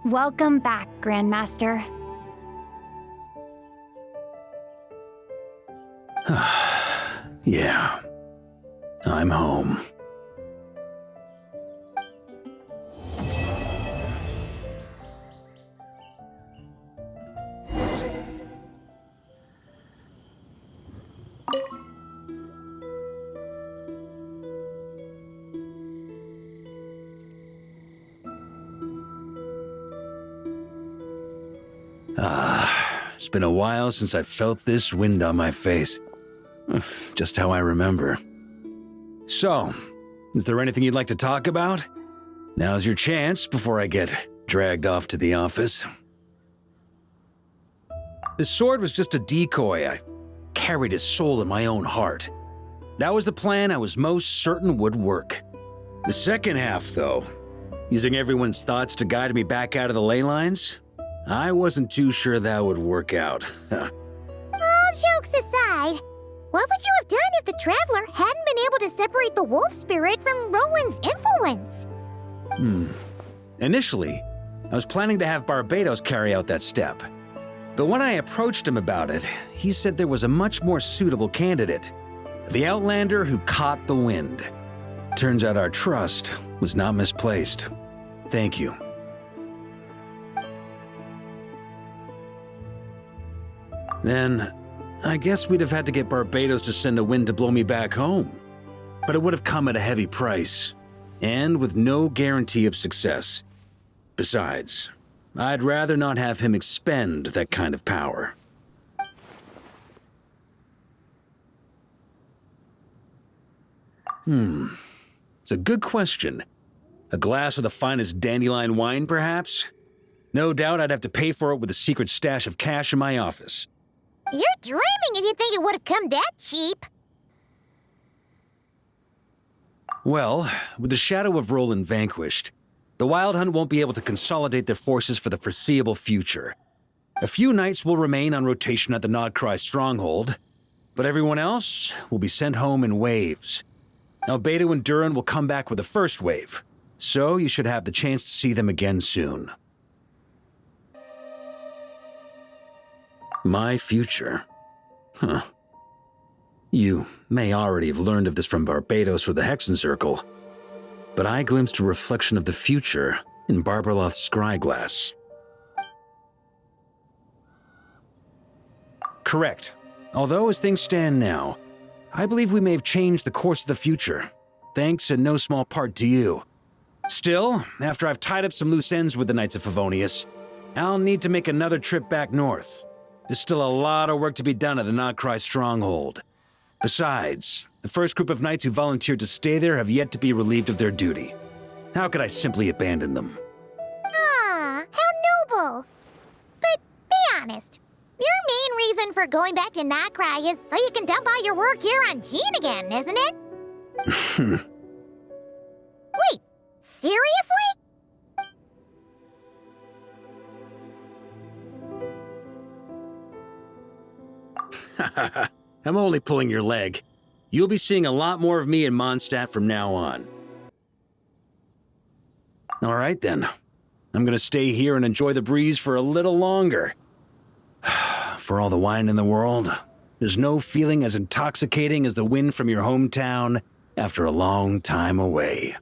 Welcome back, Grandmaster. Yeah, I'm home. It's been a while since I felt this wind on my face. Just how I remember. So, is there anything you'd like to talk about? Now's your chance before I get dragged off to the office. This sword was just a decoy. I carried his soul in my own heart. That was the plan I was most certain would work. The second half, though, using everyone's thoughts to guide me back out of the ley lines, I wasn't too sure that would work out. All jokes aside, what would you have done if the Traveler hadn't been able to separate the wolf spirit from Roland's influence? Initially, I was planning to have Barbatos carry out that step. But when I approached him about it, he said there was a much more suitable candidate. The Outlander who caught the wind. Turns out our trust was not misplaced. Thank you. Then, I guess we'd have had to get Barbatos to send a wind to blow me back home. But it would have come at a heavy price, and with no guarantee of success. Besides, I'd rather not have him expend that kind of power. It's a good question. A glass of the finest dandelion wine, perhaps? No doubt I'd have to pay for it with a secret stash of cash in my office. You're dreaming if you think it would have come that cheap. Well, with the shadow of Roland vanquished, the Wild Hunt won't be able to consolidate their forces for the foreseeable future. A few knights will remain on rotation at the Nodcry stronghold, but everyone else will be sent home in waves. Albedo and Durin will come back with the first wave, so you should have the chance to see them again soon. My future? Huh. You may already have learned of this from Barbatos or the Hexen Circle, but I glimpsed a reflection of the future in Barbarloth's scryglass. Correct. Although as things stand now, I believe we may have changed the course of the future, thanks in no small part to you. Still, after I've tied up some loose ends with the Knights of Favonius, I'll need to make another trip back north. There's still a lot of work to be done at the Nodcry stronghold. Besides, the first group of knights who volunteered to stay there have yet to be relieved of their duty. How could I simply abandon them? Ah, how noble. But be honest, your main reason for going back to Nodcry is so you can dump all your work here on Jean again, isn't it? Wait, seriously? I'm only pulling your leg. You'll be seeing a lot more of me in Mondstadt from now on. All right then. I'm gonna stay here and enjoy the breeze for a little longer. For all the wine in the world, there's no feeling as intoxicating as the wind from your hometown after a long time away.